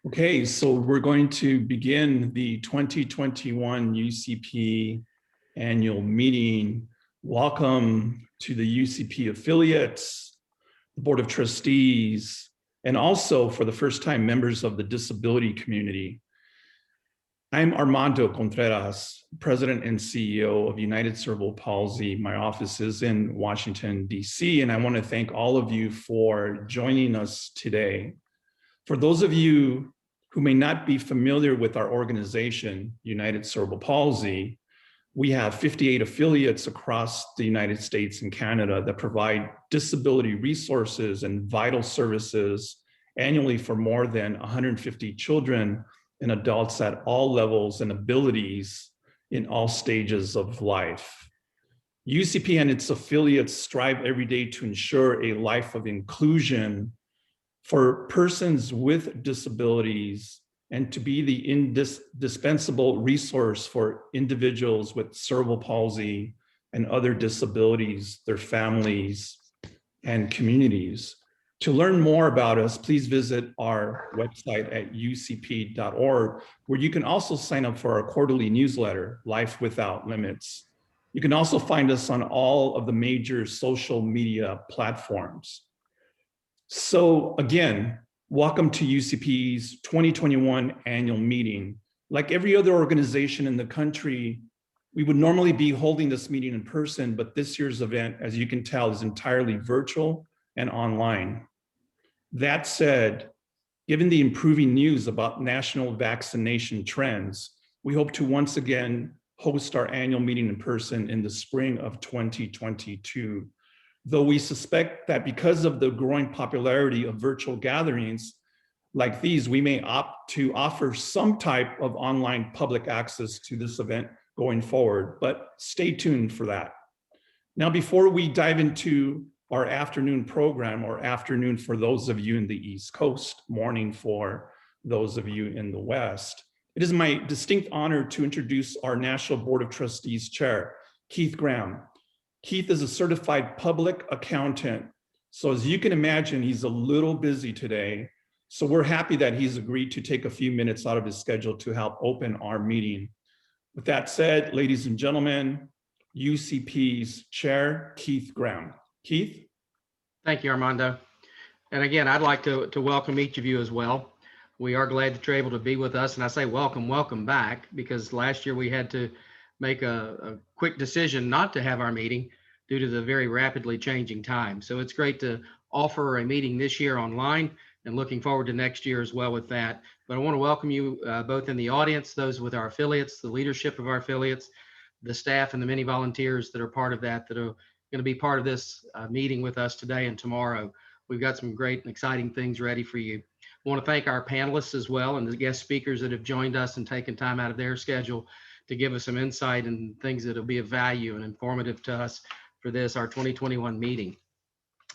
Okay, so we're going to begin the 2021 UCP annual meeting. Welcome to the UCP affiliates, the Board of Trustees, and also for the first time members of the disability community. I'm Armando Contreras, President and CEO of United Cerebral Palsy. My office is in Washington, DC, and I want to thank all of you for joining us today. For those of you who may not be familiar with our organization, United Cerebral Palsy, we have 58 affiliates across the United States and Canada that provide disability resources and vital services annually for more than 150 children and adults at all levels and abilities in all stages of life. UCP and its affiliates strive every day to ensure a life of inclusion for persons with disabilities and to be the indispensable resource for individuals with cerebral palsy and other disabilities, their families, and communities. To learn more about us, please visit our website at ucp.org, where you can also sign up for our quarterly newsletter, Life Without Limits. You can also find us on all of the major social media platforms. So again, welcome to UCP's 2021 annual meeting. Like every other organization in the country, we would normally be holding this meeting in person, but this year's event, as you can tell, is entirely virtual and online. That said, given the improving news about national vaccination trends, we hope to once again host our annual meeting in person in the spring of 2022. Though we suspect that because of the growing popularity of virtual gatherings like these, we may opt to offer some type of online public access to this event going forward, but stay tuned for that. Now, before we dive into our afternoon program, or afternoon for those of you in the East Coast, morning for those of you in the West, it is my distinct honor to introduce our National Board of Trustees Chair, Keith Graham. Keith is a certified public accountant. So as you can imagine, he's a little busy today. So we're happy that he's agreed to take a few minutes out of his schedule to help open our meeting. With that said, ladies and gentlemen, UCP's Chair, Keith Graham. Keith? Thank you, Armando. And again, I'd like to welcome each of you as well. We are glad that you're able to be with us. And I say welcome back, because last year we had to make a quick decision not to have our meeting due to the very rapidly changing time. So it's great to offer a meeting this year online, and looking forward to next year as well with that. But I want to welcome you both in the audience, those with our affiliates, the leadership of our affiliates, the staff, and the many volunteers that are part of that are going to be part of this meeting with us today and tomorrow. We've got some great and exciting things ready for you. I want to thank our panelists as well, and the guest speakers that have joined us and taken time out of their schedule to give us some insight and things that will be of value and informative to us for this, our 2021 meeting.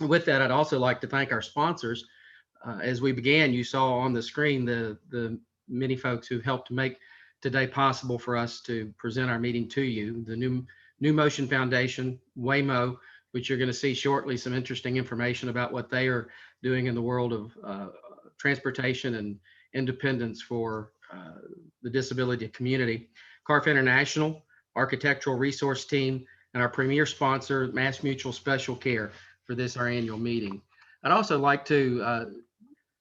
With that, I'd also like to thank our sponsors. As we began, you saw on the screen the many folks who helped to make today possible for us to present our meeting to you. The New Motion Foundation, Waymo, which you're going to see shortly some interesting information about what they are doing in the world of transportation and independence for the disability community. Carpa International, Architectural Resource Team, and our premier sponsor, Mass Mutual Special Care, for this, our annual meeting. I'd also like to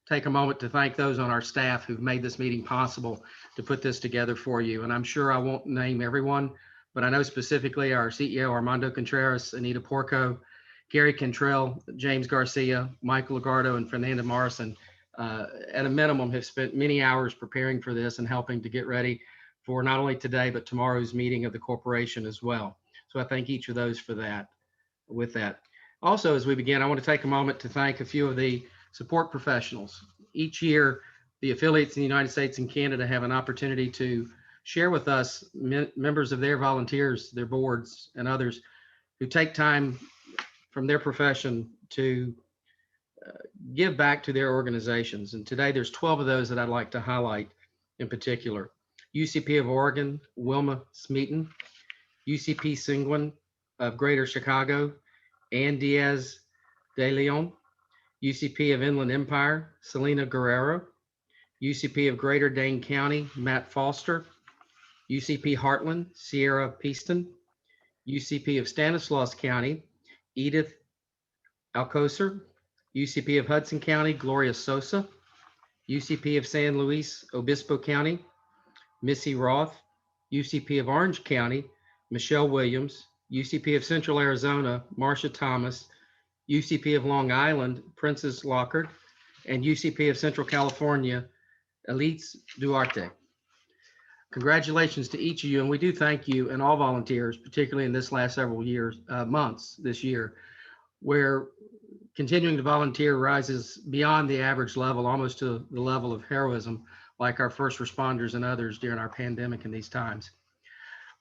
take a moment to thank those on our staff who've made this meeting possible to put this together for you. And I'm sure I won't name everyone, but I know specifically our CEO, Armando Contreras, Anita Porco, Gary Cantrell, James Garcia, Michael Lagardo, and Fernanda Morrison, at a minimum, have spent many hours preparing for this and helping to get ready for not only today, but tomorrow's meeting of the corporation as well. So I thank each of those for that. With that, also, as we begin, I want to take a moment to thank a few of the support professionals. Each year, the affiliates in the United States and Canada have an opportunity to share with us members of their volunteers, their boards, and others who take time from their profession to give back to their organizations. And today there's 12 of those that I'd like to highlight in particular. UCP of Oregon, Wilma Smeaton, UCP Seguin of Greater Chicago, Ann Diaz de Leon, UCP of Inland Empire, Selena Guerrero, UCP of Greater Dane County, Matt Foster. UCP Heartland, Sierra Peaston. UCP of Stanislaus County, Edith Alcocer. UCP of Hudson County, Gloria Sosa. UCP of San Luis Obispo County, Missy Roth. UCP of Orange County, Michelle Williams. UCP of Central Arizona, Marcia Thomas. UCP of Long Island, Princess Lockard. And UCP of Central California, Elites Duarte. Congratulations to each of you, and we do thank you and all volunteers, particularly in this last several months this year, where continuing to volunteer rises beyond the average level, almost to the level of heroism, like our first responders and others during our pandemic in these times.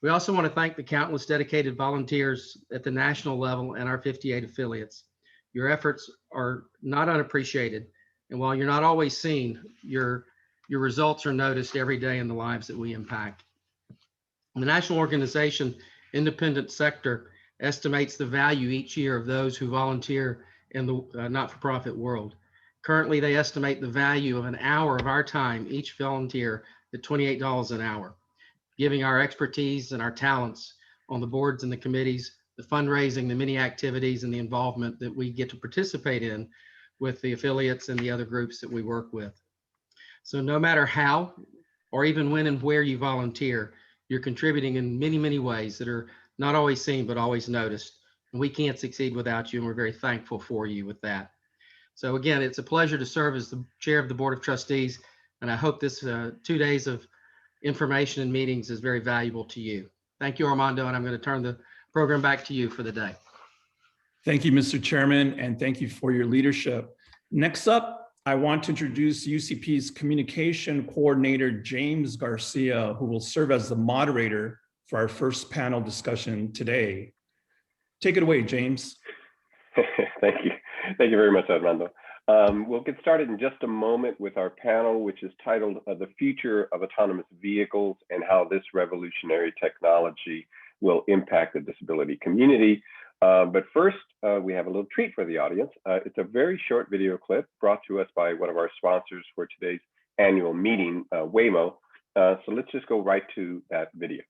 We also want to thank the countless dedicated volunteers at the national level and our 58 affiliates. Your efforts are not unappreciated, and while you're not always seen, your results are noticed every day in the lives that we impact. The national organization, Independent Sector, estimates the value each year of those who volunteer in the not-for-profit world. Currently, they estimate the value of an hour of our time, each volunteer, at $28 an hour, giving our expertise and our talents on the boards and the committees, the fundraising, the many activities, and the involvement that we get to participate in with the affiliates and the other groups that we work with. So no matter how, or even when and where you volunteer, you're contributing in many, many ways that are not always seen, but always noticed. And we can't succeed without you, and we're very thankful for you with that. So again, it's a pleasure to serve as the chair of the Board of Trustees, and I hope this 2 days of information and meetings is very valuable to you. Thank you, Armando, and I'm going to turn the program back to you for the day. Thank you, Mr. Chairman, and thank you for your leadership. Next up, I want to introduce UCP's communication coordinator, James Garcia, who will serve as the moderator for our first panel discussion today. Take it away, James. Thank you. Thank you very much, Armando. We'll get started in just a moment with our panel, which is titled The Future of Autonomous Vehicles and How This Revolutionary Technology Will Impact the Disability Community. But first, we have a little treat for the audience. It's a very short video clip brought to us by one of our sponsors for today's annual meeting, Waymo. So let's just go right to that video.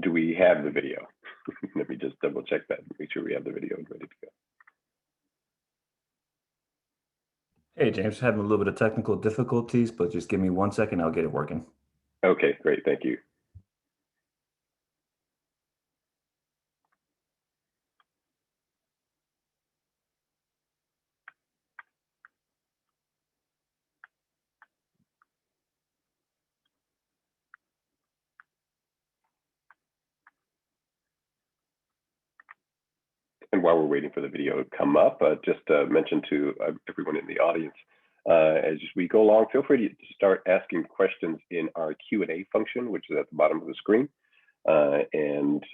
Do we have the video? Let me just double check that, make sure we have the video ready to go. Hey, James, having a little bit of technical difficulties, but just give me 1 second, I'll get it working. Okay, great, thank you. And while we're waiting for the video to come up, just mention to everyone in the audience, as we go along, feel free to start asking questions in our Q&A function, which is at the bottom of the screen. And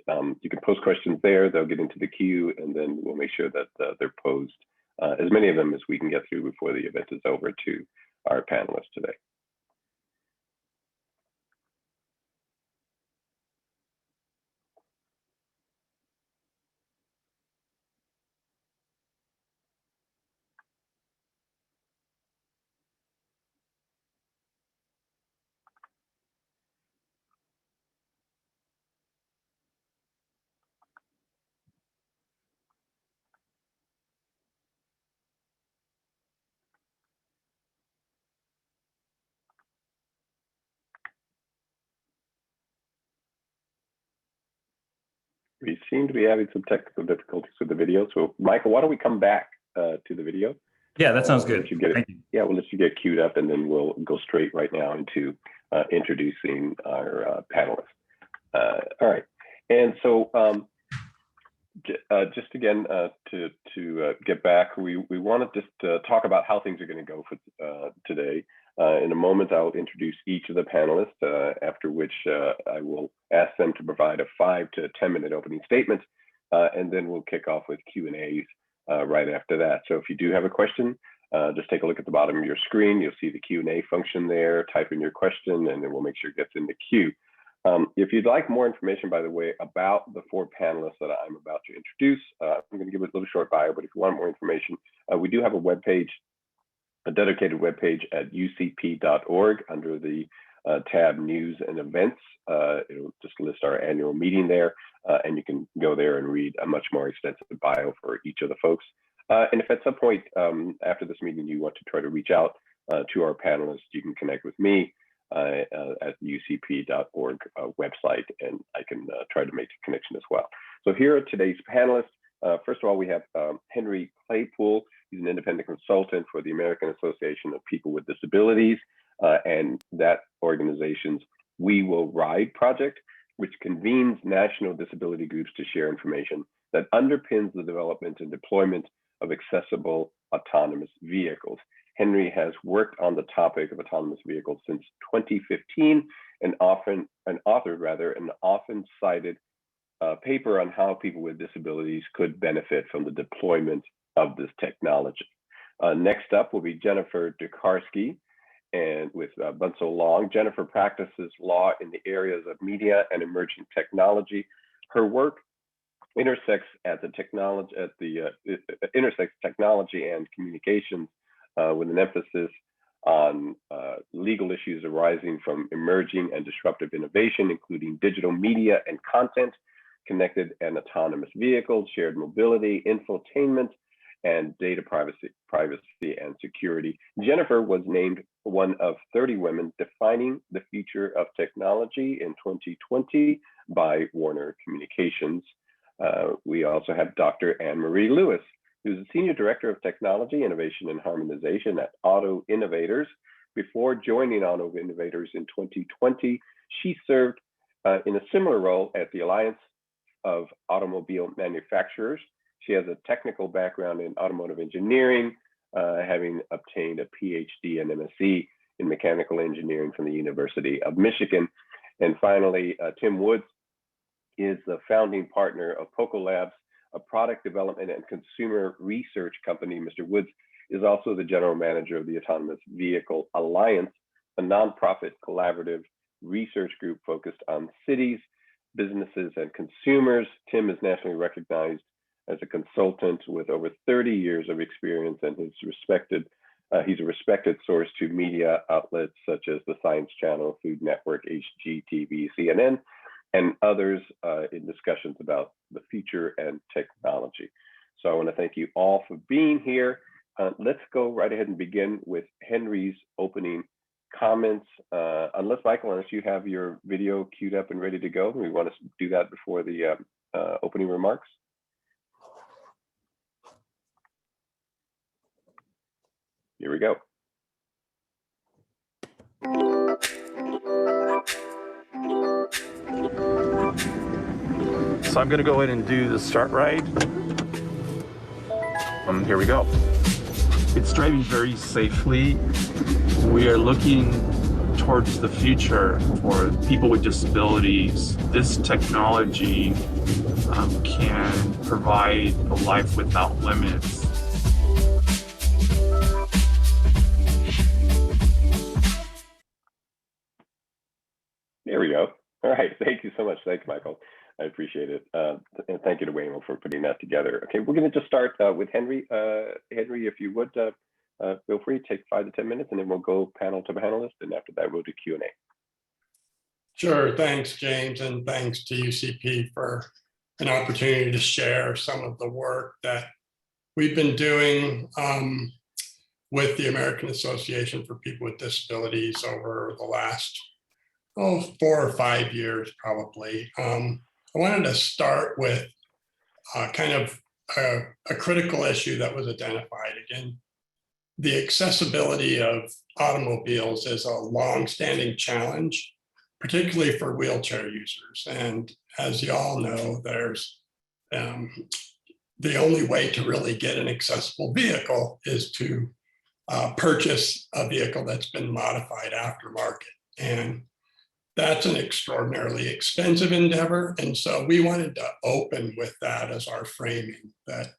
you can post questions there, they'll get into the queue, and then we'll make sure that they're posed, as many of them as we can get through before the event is over, to our panelists today. We seem to be having some technical difficulties with the video. So Michael, why don't we come back to the video? Yeah, that sounds good. Thank you. Yeah, we'll let you get queued up, and then we'll go straight right now into introducing our panelists. All right. And so Just again, to get back, we want to just talk about how things are going to go for today. In a moment, I'll introduce each of the panelists, after which I will ask them to provide a 5 to 10 minute opening statement, and then we'll kick off with Q&As right after that. So if you do have a question, just take a look at the bottom of your screen. You'll see the Q&A function there. Type in your question, and then we'll make sure it gets in the queue. If you'd like more information, by the way, about the 4 panelists that I'm about to introduce, I'm going to give it a little short bio, but if you want more information, we do have a webpage, a dedicated webpage at ucp.org under the tab News and Events. It'll just list our annual meeting there, and you can go there and read a much more extensive bio for each of the folks. And if at some point after this meeting you want to try to reach out to our panelists, you can connect with me at the ucp.org website, and I can try to make a connection as well. So here are today's panelists. First of all, we have Henry Claypool. He's an independent consultant for the American Association of People with Disabilities, and that organization's We Will Ride project, which convenes national disability groups to share information that underpins the development and deployment of accessible autonomous vehicles. Henry has worked on the topic of autonomous vehicles since 2015 and authored an often cited paper on how people with disabilities could benefit from the deployment of this technology. Next up will be Jennifer Dukarski, and with Butzel Long. Jennifer practices law in the areas of media and emerging technology. Her work intersects technology and communications with an emphasis on legal issues arising from emerging and disruptive innovation, including digital media and content, connected and autonomous vehicles, shared mobility, infotainment, and data privacy and security. Jennifer was named one of 30 women defining the future of technology in 2020 by Warner Communications. We also have Dr. Anne Marie Lewis, who's the Senior Director of Technology, Innovation, and Harmonization at Auto Innovators. Before joining Auto Innovators in 2020, she served in a similar role at the Alliance of Automobile Manufacturers. She has a technical background in automotive engineering, having obtained a PhD and MSc in mechanical engineering from the University of Michigan. And finally, Tim Woods is the founding partner of POCO Labs, a product development and consumer research company. Mr. Woods is also the general manager of the Autonomous Vehicle Alliance, a nonprofit collaborative research group focused on cities, businesses, and consumers. Tim is nationally recognized as a consultant with over 30 years of experience, and he's a respected source to media outlets such as the Science Channel, Food Network, HGTV, CNN, and others in discussions about the future and technology. So I want to thank you all for being here. Let's go right ahead and begin with Henry's opening comments. Unless, Michael, unless you have your video queued up and ready to go, we want to do that before the opening remarks. Here we go. So I'm going to go ahead and do the start ride. Here we go. It's driving very safely. We are looking towards the future for people with disabilities. This technology can provide a life without limits. There we go. All right. Thank you so much. Thank you, Michael. I appreciate it. And thank you to Waymo for putting that together. Okay, we're going to just start with Henry. Henry, if you would, feel free to take 5 to 10 minutes, and then we'll go panel to panelist. And after that, we'll do Q&A. Sure. Thanks, James. And thanks to UCP for an opportunity to share some of the work that we've been doing with the American Association for People with Disabilities over the last 4 or 5 years, probably. I wanted to start with kind of a critical issue that was identified. Again, the accessibility of automobiles is a long-standing challenge, particularly for wheelchair users. And as you all know, there's the only way to really get an accessible vehicle is to purchase a vehicle that's been modified aftermarket. And that's an extraordinarily expensive endeavor. And so we wanted to open with that as our framing, that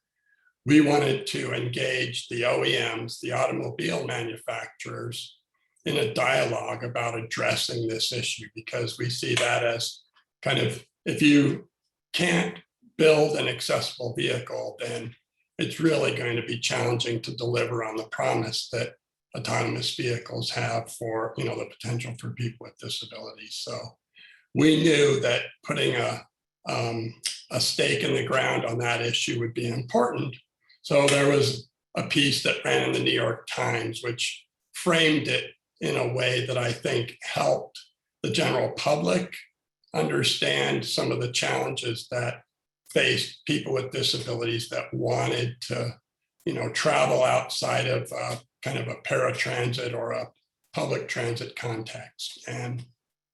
we wanted to engage the OEMs, the automobile manufacturers, in a dialogue about addressing this issue, because we see that as kind of, if you can't build an accessible vehicle, then it's really going to be challenging to deliver on the promise that autonomous vehicles have for, the potential for people with disabilities. So we knew that putting a stake in the ground on that issue would be important. So there was a piece that ran in the New York Times, which framed it in a way that I think helped the general public understand some of the challenges that faced people with disabilities that wanted to, travel outside of kind of a paratransit or a public transit context. And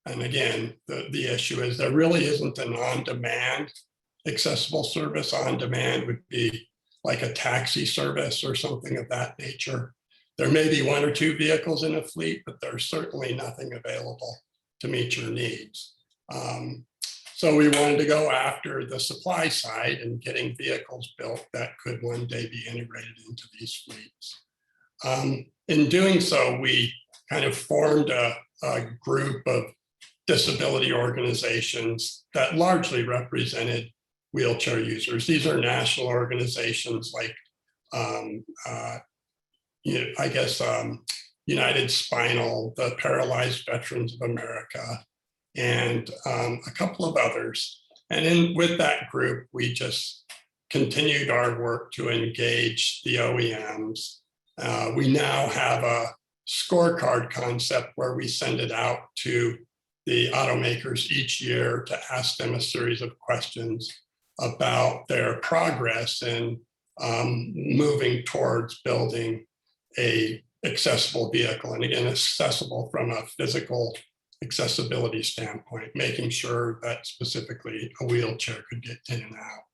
again, the issue is there really isn't an on-demand accessible service. On-demand would be like a taxi service or something of that nature. There may be one or two vehicles in a fleet, but there's certainly nothing available to meet your needs. So we wanted to go after the supply side and getting vehicles built that could one day be integrated into these fleets. In doing so, we kind of formed a group of disability organizations that largely represented wheelchair users. These are national organizations like, United Spinal, the Paralyzed Veterans of America, and a couple of others. And with that group, we just continued our work to engage the OEMs. We now have a scorecard concept where we send it out to the automakers each year to ask them a series of questions about their progress in moving towards building a accessible vehicle. And again, accessible from a physical accessibility standpoint, making sure that specifically a wheelchair could get in and out.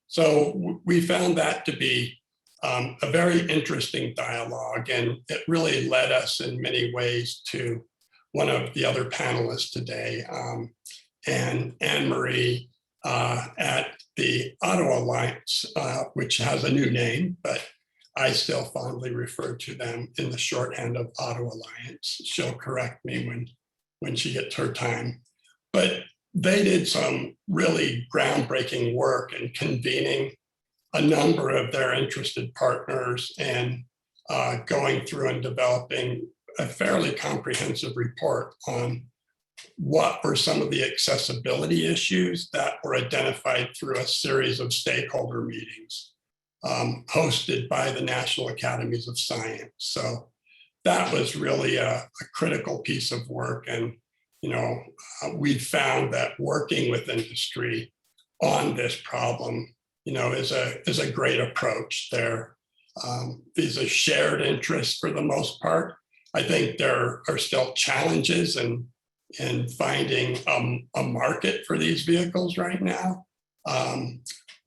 So we found that to be a very interesting dialogue, and it really led us in many ways to one of the other panelists today, and Anne-Marie at the Auto Alliance, which has a new name, but I still fondly refer to them in the shorthand of Auto Alliance. She'll correct me when she gets her time. But they did some really groundbreaking work in convening a number of their interested partners and going through and developing a fairly comprehensive report on what were some of the accessibility issues that were identified through a series of stakeholder meetings hosted by the National Academies of Science. So that was really a critical piece of work. And, we found that working with industry on this problem, is a great approach. These are shared interests for the most part. I think there are still challenges in finding a market for these vehicles right now.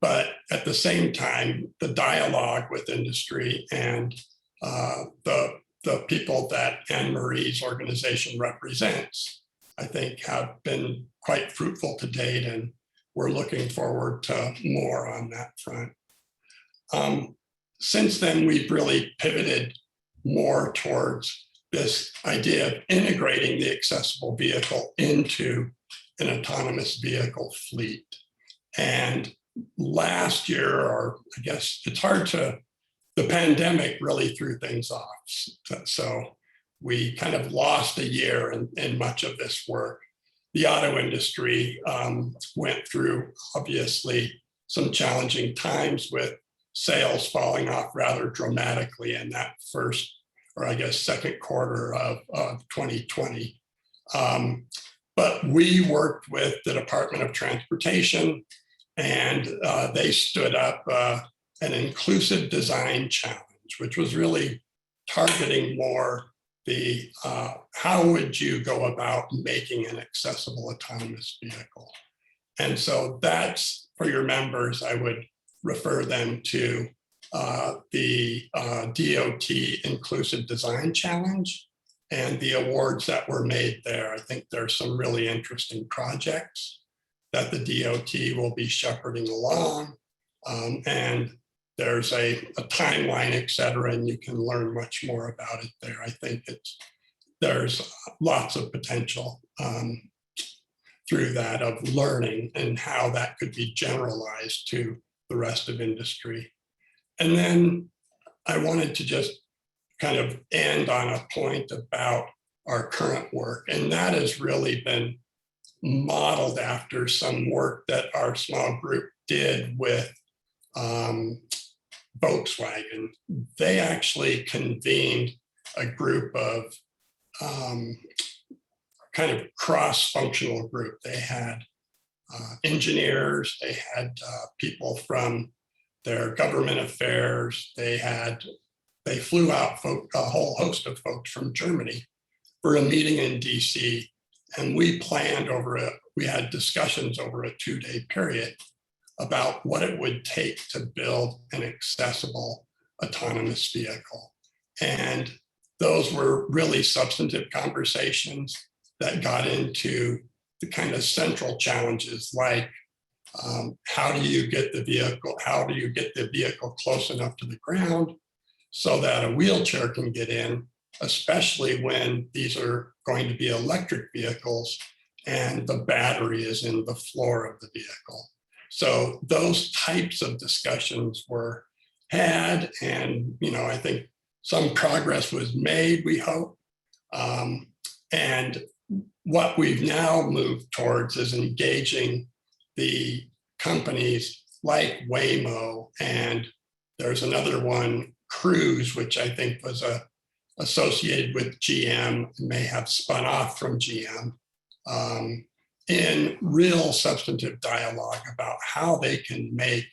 But at the same time, the dialogue with industry and the people that Anne-Marie's organization represents, I think have been quite fruitful to date, and we're looking forward to more on that front. Since then, we've really pivoted more towards this idea of integrating the accessible vehicle into an autonomous vehicle fleet. And last year, or I guess it's hard to, the pandemic really threw things off. So we kind of lost a year in much of this work. The auto industry went through, obviously, some challenging times with sales falling off rather dramatically in that first, or I guess second quarter of 2020. But we worked with the Department of Transportation, and they stood up an inclusive design challenge, which was really targeting more the how would you go about making an accessible autonomous vehicle. And so that's, for your members, I would refer them to the DOT Inclusive Design Challenge and the awards that were made there. I think there's some really interesting projects that the DOT will be shepherding along. And there's a timeline, et cetera, and you can learn much more about it there. I think there's lots of potential through that of learning and how that could be generalized to the rest of industry. And then I wanted to just kind of end on a point about our current work. And that has really been modeled after some work that our small group did with Volkswagen. They actually convened a group of kind of cross-functional group. They had engineers, they had people from their government affairs, they flew out a whole host of folks from Germany for a meeting in DC. And we planned we had discussions over a 2-day period about what it would take to build an accessible autonomous vehicle. And those were really substantive conversations that got into the kind of central challenges like how do you get the vehicle close enough to the ground so that a wheelchair can get in, especially when these are going to be electric vehicles and the battery is in the floor of the vehicle. So those types of discussions were had, and I think some progress was made, we hope. And what we've now moved towards is engaging the companies like Waymo, and there's another one, Cruise, which I think was associated with GM, may have spun off from GM, in real substantive dialogue about how they can make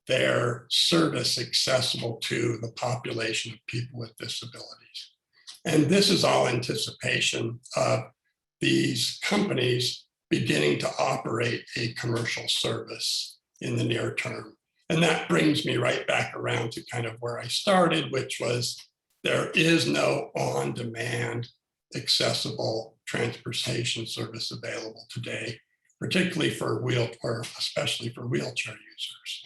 their service accessible to the population of people with disabilities. And this is all anticipation of these companies beginning to operate a commercial service in the near term. And that brings me right back around to kind of where I started, which was there is no on-demand accessible transportation service available today, particularly or especially for wheelchair users.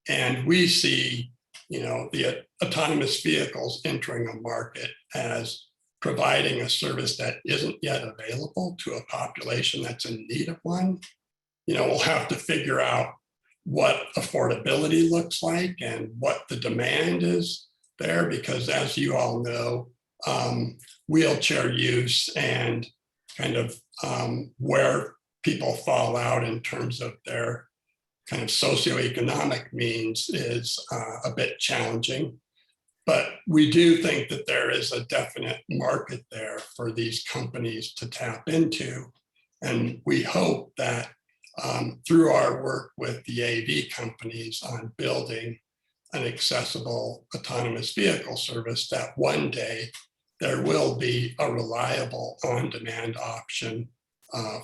And we see, the autonomous vehicles entering a market as providing a service that isn't yet available to a population that's in need of one. We'll have to figure out what affordability looks like and what the demand is there, because as you all know, wheelchair use and kind of where people fall out in terms of their kind of socioeconomic means is a bit challenging. But we do think that there is a definite market there for these companies to tap into. And we hope that through our work with the AV companies on building an accessible autonomous vehicle service, that one day there will be a reliable on-demand option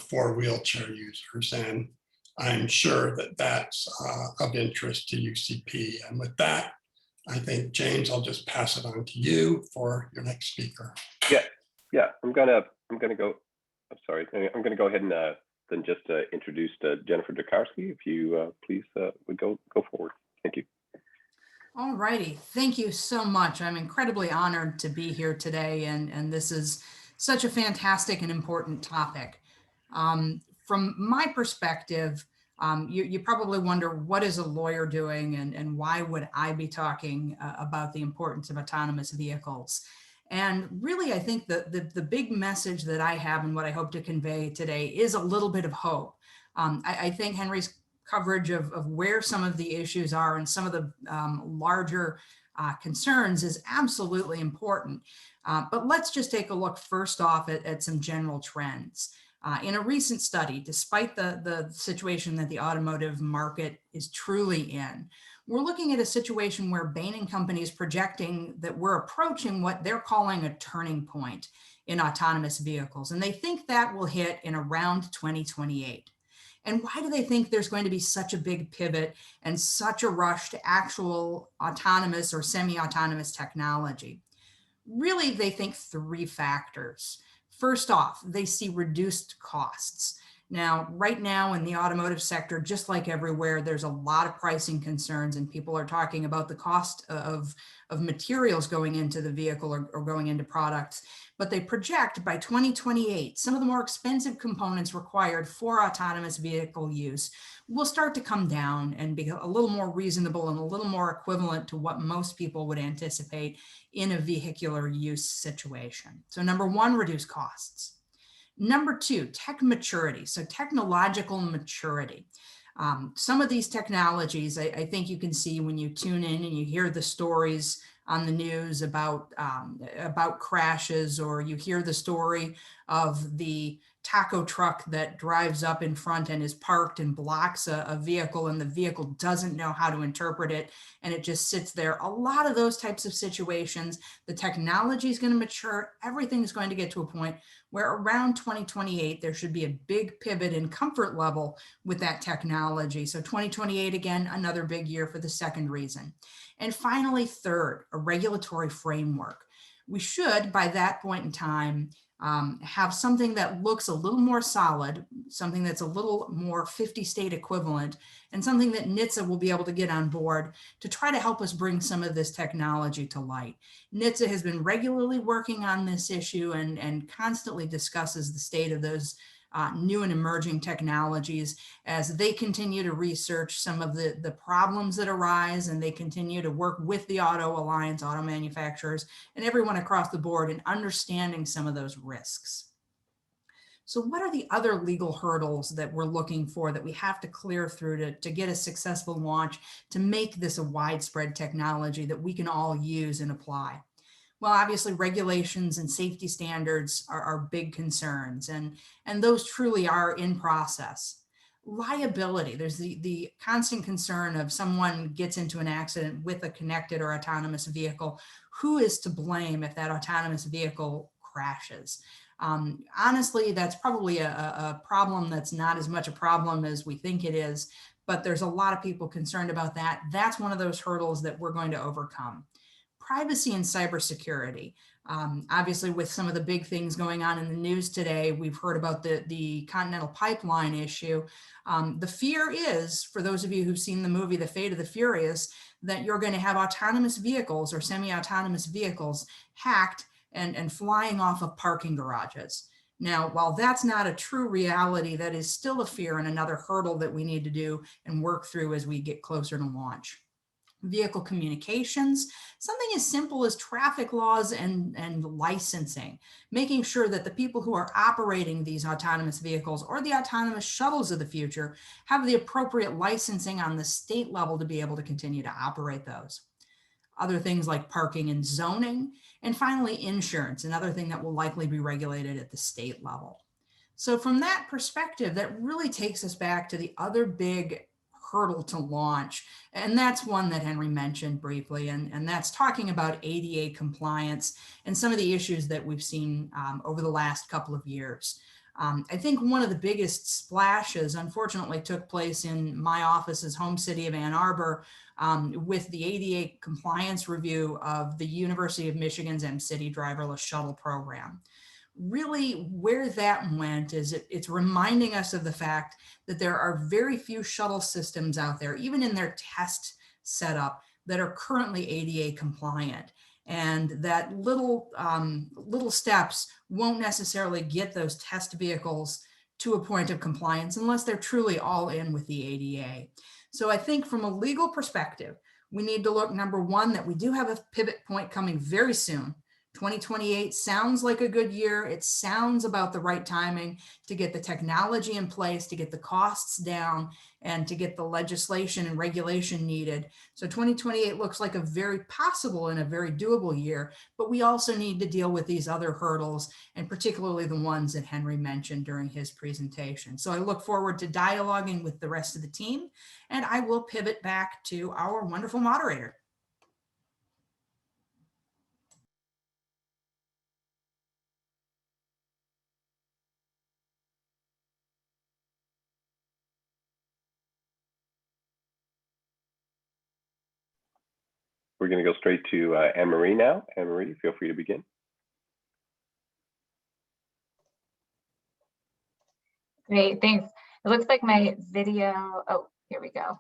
for wheelchair users. And I'm sure that that's of interest to UCP. And with that, I think, James, I'll just pass it on to you for your next speaker. Yeah. I'm gonna go. I'm sorry. I'm gonna go ahead and then just introduce Jennifer Dukarski. If you please would go forward. Thank you. All righty. Thank you so much. I'm incredibly honored to be here today, and this is such a fantastic and important topic. From my perspective, you probably wonder, what is a lawyer doing and why would I be talking about the importance of autonomous vehicles? And really, I think the big message that I have and what I hope to convey today is a little bit of hope. I think Henry's coverage of where some of the issues are and some of the larger concerns is absolutely important. But let's just take a look first off at some general trends. In a recent study, despite the situation that the automotive market is truly in, we're looking at a situation where Bain & Company is projecting that we're approaching what they're calling a turning point in autonomous vehicles. And they think that will hit in around 2028. And why do they think there's going to be such a big pivot and such a rush to actual autonomous or semi-autonomous technology? Really, they think three factors. First off, they see reduced costs. Now, right now in the automotive sector, just like everywhere, there's a lot of pricing concerns, and people are talking about the cost of materials going into the vehicle or going into products. But they project by 2028, some of the more expensive components required for autonomous vehicle use will start to come down and be a little more reasonable and a little more equivalent to what most people would anticipate in a vehicular use situation. So number one, reduce costs. Number two, tech maturity. So technological maturity. Some of these technologies, I think you can see when you tune in and you hear the stories on the news about crashes, or you hear the story of the taco truck that drives up in front and is parked and blocks a vehicle, and the vehicle doesn't know how to interpret it and it just sits there. A lot of those types of situations, the technology is going to mature. Everything is going to get to a point where around 2028, there should be a big pivot in comfort level with that technology. So 2028, again, another big year for the second reason. And finally, third, a regulatory framework. We should, by that point in time, have something that looks a little more solid, something that's a little more 50-state equivalent, and something that NHTSA will be able to get on board to try to help us bring some of this technology to light. NHTSA has been regularly working on this issue and constantly discusses the state of those new and emerging technologies as they continue to research some of the problems that arise, and they continue to work with the Auto Alliance, auto manufacturers, and everyone across the board in understanding some of those risks. So what are the other legal hurdles that we're looking for that we have to clear through to get a successful launch, to make this a widespread technology that we can all use and apply? Well, obviously regulations and safety standards are big concerns, and those truly are in process. Liability, there's the constant concern of someone gets into an accident with a connected or autonomous vehicle. Who is to blame if that autonomous vehicle crashes? Honestly, that's probably a problem that's not as much a problem as we think it is, but there's a lot of people concerned about that. That's one of those hurdles that we're going to overcome. Privacy and cybersecurity. Obviously, with some of the big things going on in the news today, we've heard about the Continental Pipeline issue. The fear is, for those of you who've seen the movie The Fate of the Furious, that you're going to have autonomous vehicles or semi-autonomous vehicles hacked and flying off of parking garages. Now, while that's not a true reality, that is still a fear and another hurdle that we need to do and work through as we get closer to launch. Vehicle communications, something as simple as traffic laws and licensing, making sure that the people who are operating these autonomous vehicles or the autonomous shuttles of the future have the appropriate licensing on the state level to be able to continue to operate those. Other things like parking and zoning, and finally insurance, another thing that will likely be regulated at the state level. So from that perspective, that really takes us back to the other big hurdle to launch. And that's one that Henry mentioned briefly, and that's talking about ADA compliance and some of the issues that we've seen over the last couple of years. I think one of the biggest splashes, unfortunately, took place in my office's home city of Ann Arbor with the ADA compliance review of the University of Michigan's M-City driverless shuttle program. Really, where that went is it's reminding us of the fact that there are very few shuttle systems out there, even in their test setup, that are currently ADA compliant. And that little steps won't necessarily get those test vehicles to a point of compliance unless they're truly all in with the ADA. So I think from a legal perspective, we need to look, number one, that we do have a pivot point coming very soon. 2028 sounds like a good year. It sounds about the right timing to get the technology in place, to get the costs down, and to get the legislation and regulation needed. So 2028 looks like a very possible and a very doable year, but we also need to deal with these other hurdles, and particularly the ones that Henry mentioned during his presentation. So I look forward to dialoguing with the rest of the team, and I will pivot back to our wonderful moderator. we're going to go straight to Anne-Marie now. Anne-Marie, feel free to begin. Great, thanks. It looks like my video, oh, here we go.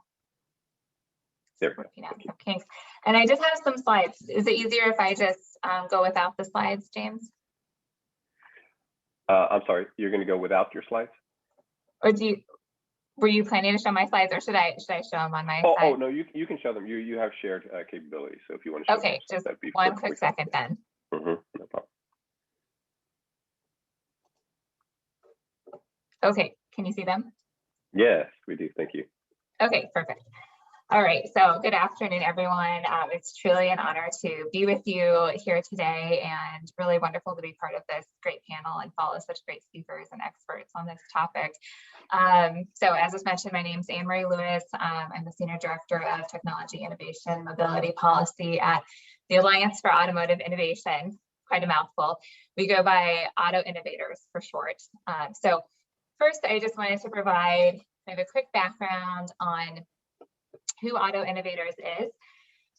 There we go. Working out. Okay, and I just have some slides. Is it easier if I just go without the slides, James? I'm sorry, you're going to go without your slides? Or were you planning to show my slides, or should I show them on my side? Oh no, you can show them. You have shared capabilities, so if you want to show okay, them, just one quick second then. No problem. Okay, can you see them? Yes, we do. Thank you. Okay, perfect. All right, so good afternoon, everyone. It's truly an honor to be with you here today, and really wonderful to be part of this great panel and follow such great speakers and experts on this topic. So as was mentioned, my name is Anne-Marie Lewis. I'm the Senior Director of Technology Innovation Mobility Policy at the Alliance for Automotive Innovation, quite a mouthful. We go by Auto Innovators for short. So first, I just wanted to provide kind of a quick background on who Auto Innovators is.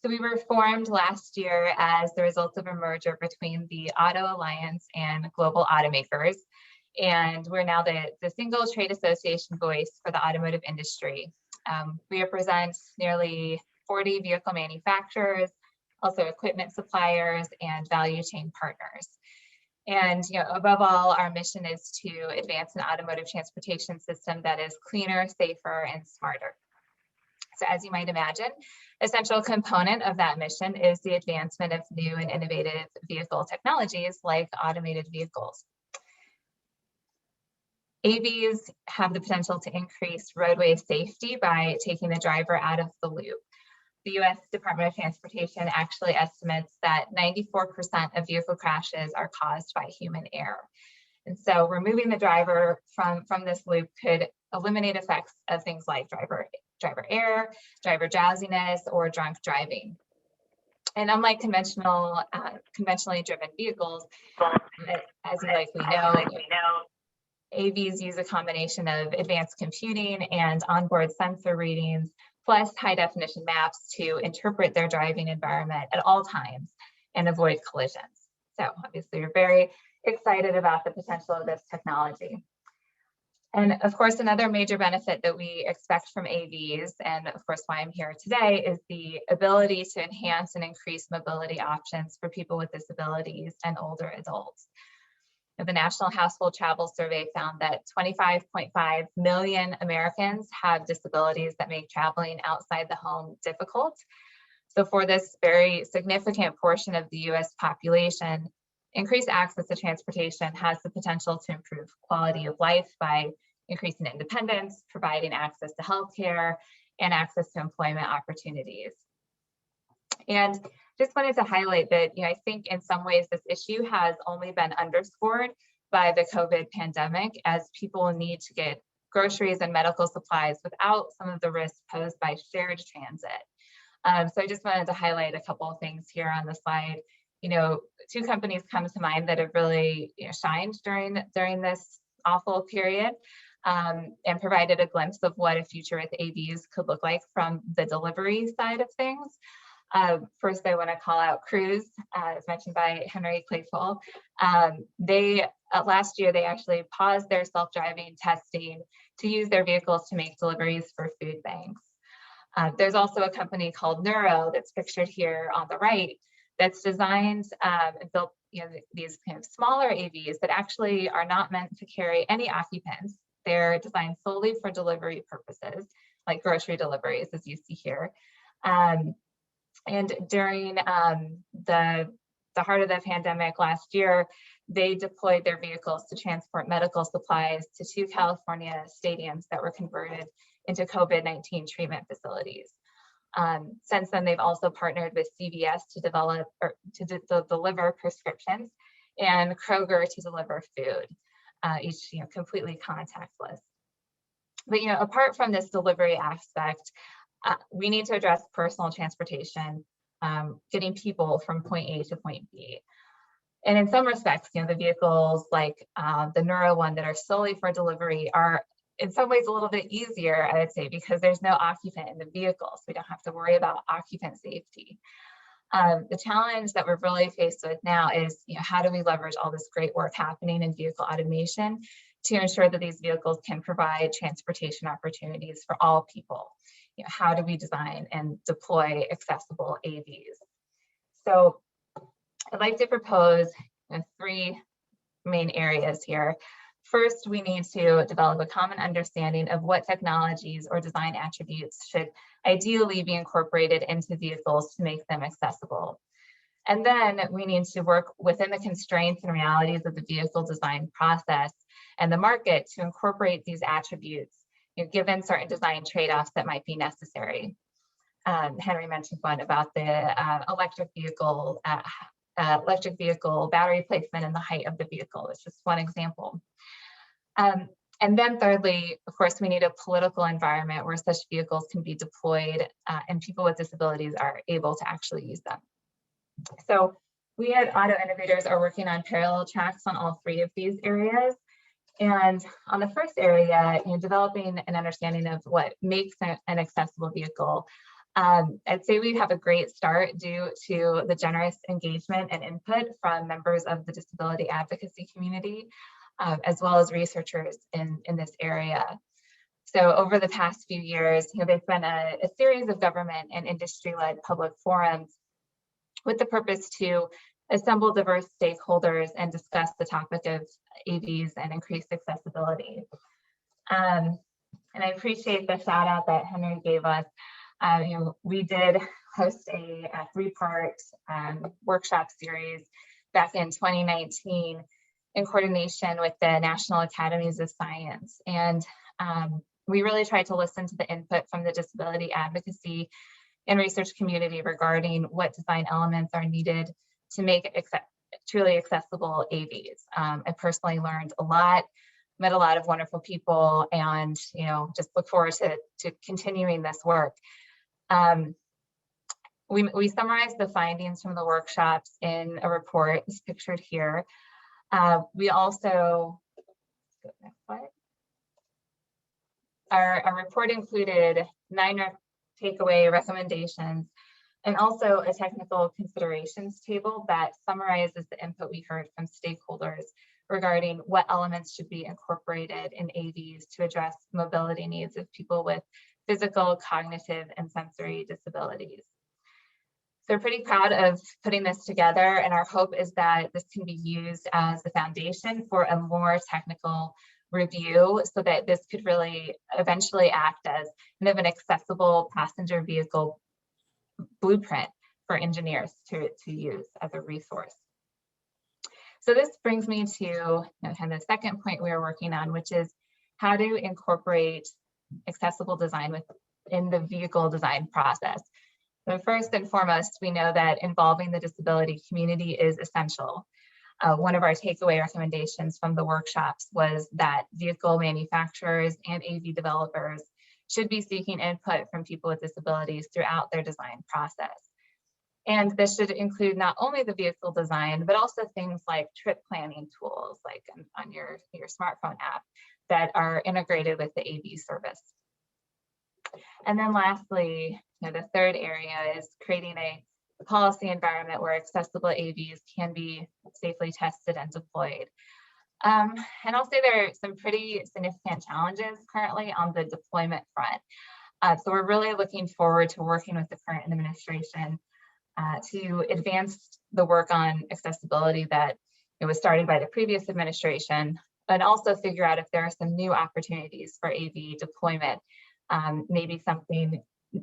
So we were formed last year as the result of a merger between the Auto Alliance and Global Automakers. And we're now the single trade association voice for the automotive industry. We represent nearly 40 vehicle manufacturers, also equipment suppliers and value chain partners. And above all, our mission is to advance an automotive transportation system that is cleaner, safer, and smarter. So as you might imagine, a central component of that mission is the advancement of new and innovative vehicle technologies like automated vehicles. AVs have the potential to increase roadway safety by taking the driver out of the loop. The US Department of Transportation actually estimates that 94% of vehicle crashes are caused by human error. And so removing the driver from this loop could eliminate effects of things like driver error, driver drowsiness, or drunk driving. And unlike conventionally driven vehicles, as you likely know, AVs use a combination of advanced computing and onboard sensor readings, plus high definition maps to interpret their driving environment at all times and avoid collisions. So obviously we're very excited about the potential of this technology. And of course, another major benefit that we expect from AVs, and of course why I'm here today, is the ability to enhance and increase mobility options for people with disabilities and older adults. The National Household Travel Survey found that 25.5 million Americans have disabilities that make traveling outside the home difficult. So for this very significant portion of the US population, increased access to transportation has the potential to improve quality of life by increasing independence, providing access to healthcare, and access to employment opportunities. And just wanted to highlight that, I think in some ways this issue has only been underscored by the COVID pandemic, as people need to get groceries and medical supplies without some of the risks posed by shared transit. So I just wanted to highlight a couple of things here on the slide. Two companies come to mind that have really shined during this awful period and provided a glimpse of what a future with AVs could look like from the delivery side of things. First, I want to call out Cruise, as mentioned by Henry Claypool. Last year, they actually paused their self-driving testing to use their vehicles to make deliveries for food banks. There's also a company called Neuro that's pictured here on the right that's designed and built these kind of smaller AVs that actually are not meant to carry any occupants. They're designed solely for delivery purposes, like grocery deliveries, as you see here. And during the heart of the pandemic last year, they deployed their vehicles to transport medical supplies to 2 California stadiums that were converted into COVID-19 treatment facilities. Since then, they've also partnered with CVS to develop or to deliver prescriptions, and Kroger to deliver food, each completely contactless. But apart from this delivery aspect, we need to address personal transportation, getting people from point A to point B. And in some respects, the vehicles like the Neuro one that are solely for delivery are in some ways a little bit easier, I would say, because there's no occupant in the vehicle, so we don't have to worry about occupant safety. The challenge that we're really faced with now is, how do we leverage all this great work happening in vehicle automation to ensure that these vehicles can provide transportation opportunities for all people? How do we design and deploy accessible AVs? So I'd like to propose 3 main areas here. First, we need to develop a common understanding of what technologies or design attributes should ideally be incorporated into vehicles to make them accessible. And then we need to work within the constraints and realities of the vehicle design process and the market to incorporate these attributes, given certain design trade-offs that might be necessary. Henry mentioned one about the electric vehicle battery placement and the height of the vehicle. It's just one example. And then thirdly, of course, we need a political environment where such vehicles can be deployed and people with disabilities are able to actually use them. So we at Auto Innovators are working on parallel tracks on all 3 of these areas. And on the first area, developing an understanding of what makes an accessible vehicle, I'd say we have a great start due to the generous engagement and input from members of the disability advocacy community, as well as researchers in this area. So over the past few years, there's been a series of government and industry-led public forums with the purpose to assemble diverse stakeholders and discuss the topic of AVs and increased accessibility. And I appreciate the shout out that Henry gave us. We did host a 3-part workshop series back in 2019 in coordination with the National Academies of Science. And we really tried to listen to the input from the disability advocacy and research community regarding what design elements are needed to make truly accessible AVs. I personally learned a lot, met a lot of wonderful people, and just look forward to continuing this work. We summarized the findings from the workshops in a report, it's pictured here. We also, next slide. Our report included 9 takeaway recommendations and also a technical considerations table that summarizes the input we heard from stakeholders regarding what elements should be incorporated in AVs to address mobility needs of people with physical, cognitive, and sensory disabilities. So we're pretty proud of putting this together, and our hope is that this can be used as the foundation for a more technical review so that this could really eventually act as kind of an accessible passenger vehicle blueprint for engineers to use as a resource. So this brings me to kind of the second point we are working on, which is how to incorporate accessible design within the vehicle design process. So first and foremost, we know that involving the disability community is essential. One of our takeaway recommendations from the workshops was that vehicle manufacturers and AV developers should be seeking input from people with disabilities throughout their design process. And this should include not only the vehicle design, but also things like trip planning tools, like on your smartphone app, that are integrated with the AV service. And then lastly, the third area is creating a policy environment where accessible AVs can be safely tested and deployed. And I'll say there are some pretty significant challenges currently on the deployment front. So we're really looking forward to working with the current administration to advance the work on accessibility that was started by the previous administration, and also figure out if there are some new opportunities for AV deployment, maybe something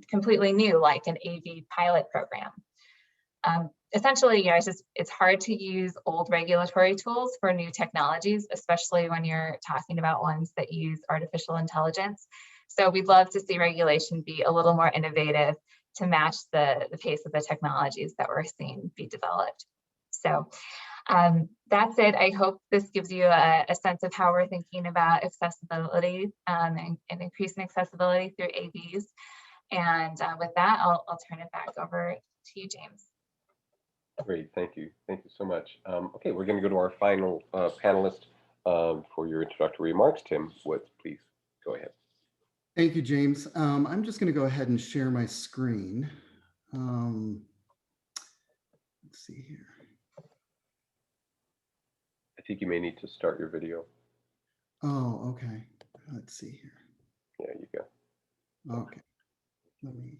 completely new like an AV pilot program. Essentially, it's hard to use old regulatory tools for new technologies, especially when you're talking about ones that use artificial intelligence. So we'd love to see regulation be a little more innovative to match the pace of the technologies that we're seeing be developed. So that's it. I hope this gives you a sense of how we're thinking about accessibility and increasing accessibility through AVs. And with that, I'll turn it back over to you, James. Great, thank you. Thank you so much. Okay, we're going to go to our final panelist for your introductory remarks. Tim Woods, please go ahead. Thank you, James. I'm just going to go ahead and share my screen. let's see here. I think you may need to start your video. Oh, okay. Let's see here. Yeah, you go. Okay. Let me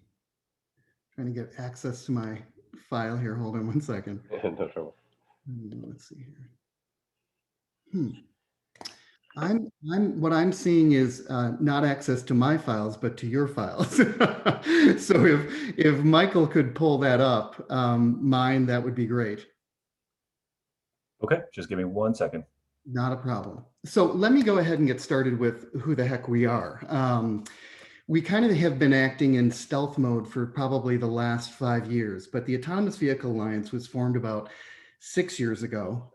trying to get access to my file here. Hold on one second. No trouble. Let's see here. What I'm seeing is not access to my files, but to your files. So if Michael could pull that up, mine, that would be great. Okay, just give me 1 second. Not a problem. So let me go ahead and get started with who the heck we are. We kind of have been acting in stealth mode for probably the last 5 years, but the Autonomous Vehicle Alliance was formed about 6 years ago.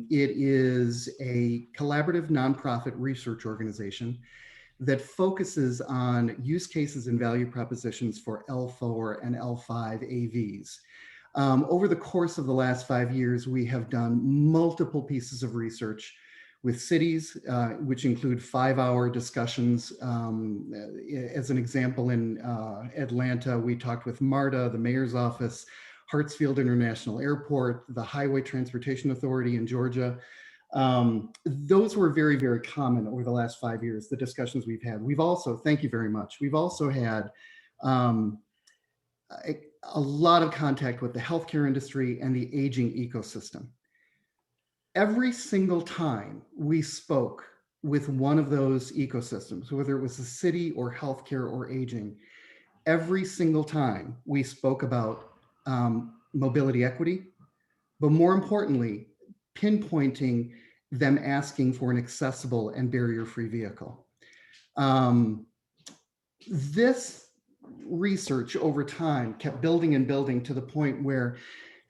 It is a collaborative nonprofit research organization that focuses on use cases and value propositions for L4 and L5 AVs. Over the course of the last 5 years, we have done multiple pieces of research with cities, which include 5-hour discussions. As an example, in Atlanta, we talked with MARTA, the mayor's office, Hartsfield International Airport, the Highway Transportation Authority in Georgia. Those were very, very common over the last 5 years, the discussions we've had. We've also, thank you very much, we've also had a lot of contact with the healthcare industry and the aging ecosystem. Every single time we spoke with one of those ecosystems, whether it was the city or healthcare or aging, every single time we spoke about mobility equity, but more importantly, pinpointing them asking for an accessible and barrier-free vehicle. This research over time kept building and building to the point where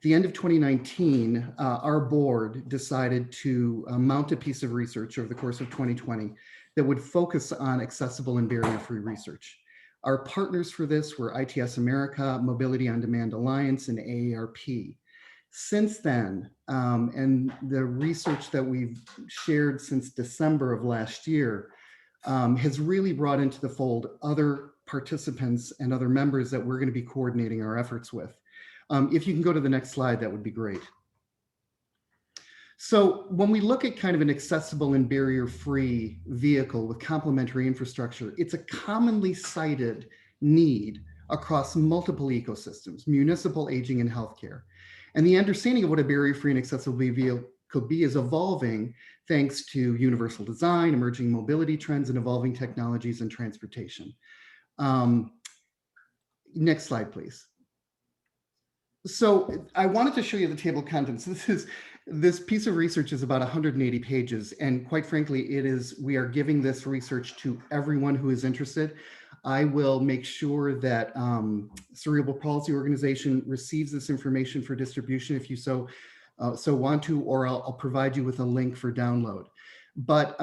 the end of 2019, our board decided to mount a piece of research over the course of 2020 that would focus on accessible and barrier-free research. Our partners for this were ITS America, Mobility on Demand Alliance, and AARP. Since then, and the research that we've shared since December of last year has really brought into the fold other participants and other members that we're going to be coordinating our efforts with. If you can go to the next slide, that would be great. So when we look at kind of an accessible and barrier-free vehicle with complementary infrastructure, it's a commonly cited need across multiple ecosystems, municipal, aging, and healthcare. And the understanding of what a barrier-free and accessible vehicle could be is evolving thanks to universal design, emerging mobility trends, and evolving technologies in transportation. Next slide, please. So I wanted to show you the table of contents. This piece of research is about 180 pages, and quite frankly, we are giving this research to everyone who is interested. I will make sure that Cerebral Palsy Organization receives this information for distribution if you so want to, or I'll provide you with a link for download. But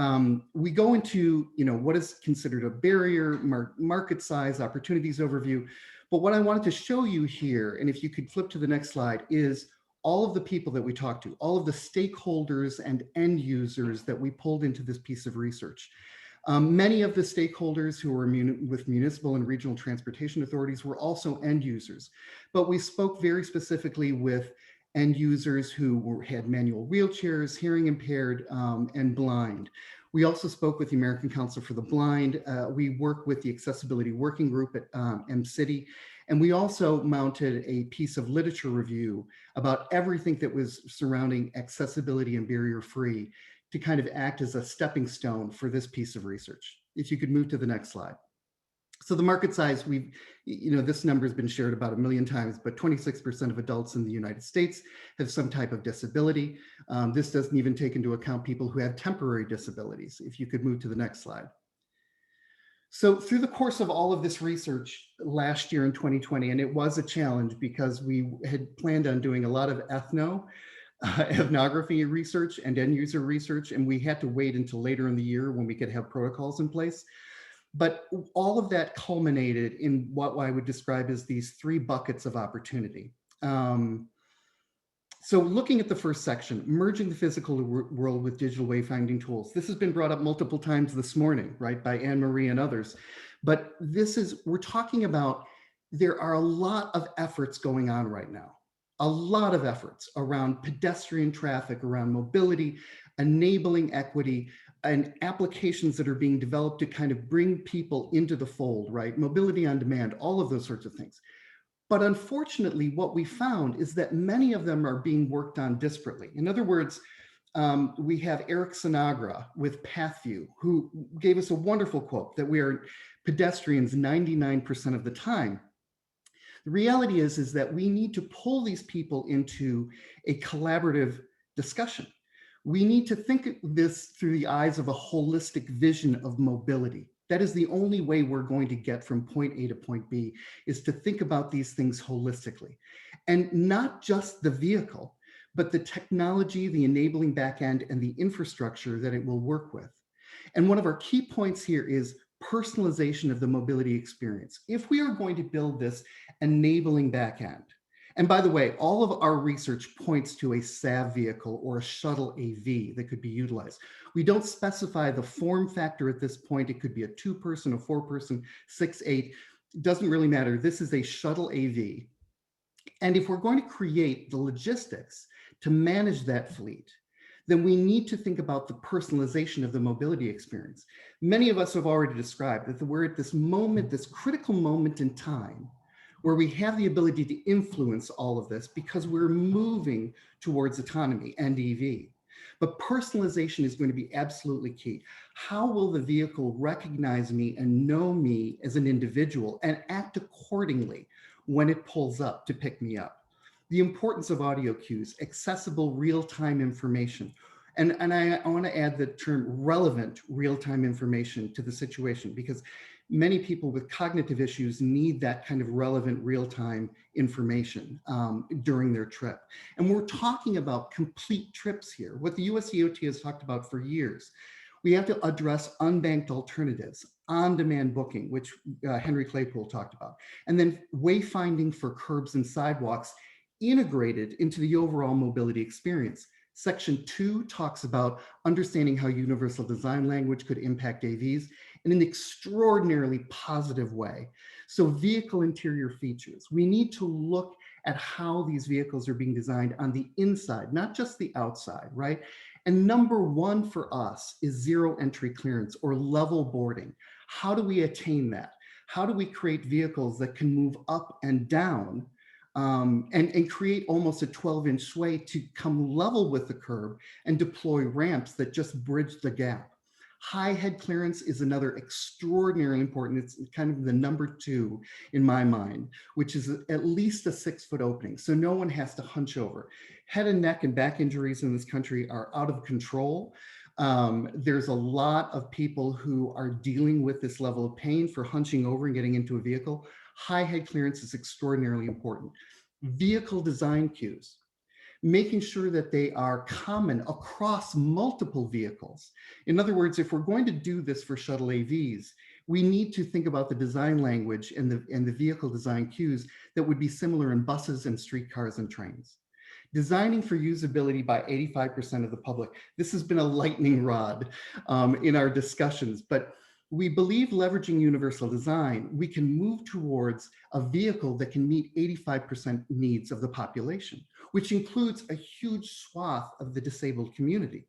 we go into, what is considered a barrier, market size, opportunities overview. But what I wanted to show you here, and if you could flip to the next slide, is all of the people that we talked to, all of the stakeholders and end users that we pulled into this piece of research. Many of the stakeholders who were with municipal and regional transportation authorities were also end users, but we spoke very specifically with end users who had manual wheelchairs, hearing impaired, and blind. We also spoke with the American Council for the Blind. We work with the Accessibility Working Group at MCity. And we also mounted a piece of literature review about everything that was surrounding accessibility and barrier-free to kind of act as a stepping stone for this piece of research. If you could move to the next slide. So the market size, this number has been shared about 1 million times, but 26% of adults in the United States have some type of disability. This doesn't even take into account people who have temporary disabilities. If you could move to the next slide. So through the course of all of this research last year in 2020, and it was a challenge because we had planned on doing a lot of ethnography research and end user research, and we had to wait until later in the year when we could have protocols in place. But all of that culminated in what I would describe as these 3 buckets of opportunity. So looking at the first section, merging the physical world with digital wayfinding tools. This has been brought up multiple times this morning, right, by Anne-Marie and others. But we're talking about, there are a lot of efforts going on right now. a lot of efforts around pedestrian traffic, around mobility, enabling equity, and applications that are being developed to kind of bring people into the fold, right? Mobility on demand, all of those sorts of things. But unfortunately, what we found is that many of them are being worked on disparately. In other words, we have Eric Sinagra with Pathview, who gave us a wonderful quote that we are pedestrians 99% of the time. The reality is that we need to pull these people into a collaborative discussion. We need to think of this through the eyes of a holistic vision of mobility. That is the only way we're going to get from point A to point B, is to think about these things holistically. And not just the vehicle, but the technology, the enabling backend, and the infrastructure that it will work with. And one of our key points here is personalization of the mobility experience. If we are going to build this enabling backend, and by the way, all of our research points to a SAV vehicle or a shuttle AV that could be utilized. We don't specify the form factor at this point. It could be a 2-person, a 4-person, 6, 8. It doesn't really matter. This is a shuttle AV. And if we're going to create the logistics to manage that fleet, then we need to think about the personalization of the mobility experience. Many of us have already described that we're at this moment, this critical moment in time, where we have the ability to influence all of this because we're moving towards autonomy and EV. But personalization is going to be absolutely key. How will the vehicle recognize me and know me as an individual and act accordingly when it pulls up to pick me up? The importance of audio cues, accessible real-time information. And I want to add the term relevant real-time information to the situation, because many people with cognitive issues need that kind of relevant real-time information during their trip. And we're talking about complete trips here. What the US DOT has talked about for years, we have to address unbanked alternatives, on-demand booking, which Henry Claypool talked about, and then wayfinding for curbs and sidewalks integrated into the overall mobility experience. Section 2 talks about understanding how universal design language could impact AVs in an extraordinarily positive way. So vehicle interior features, we need to look at how these vehicles are being designed on the inside, not just the outside, right? And number one for us is zero entry clearance or level boarding. How do we attain that? How do we create vehicles that can move up and down and create almost a 12-inch sway to come level with the curb and deploy ramps that just bridge the gap? High head clearance is another extraordinarily important. It's kind of the number 2 in my mind, which is at least a 6-foot opening. So no one has to hunch over. Head and neck and back injuries in this country are out of control. There's a lot of people who are dealing with this level of pain for hunching over and getting into a vehicle. High head clearance is extraordinarily important. Vehicle design cues, making sure that they are common across multiple vehicles. In other words, if we're going to do this for shuttle AVs, we need to think about the design language and the vehicle design cues that would be similar in buses and streetcars and trains. Designing for usability by 85% of the public. This has been a lightning rod in our discussions, but we believe leveraging universal design, we can move towards a vehicle that can meet 85% needs of the population, which includes a huge swath of the disabled community.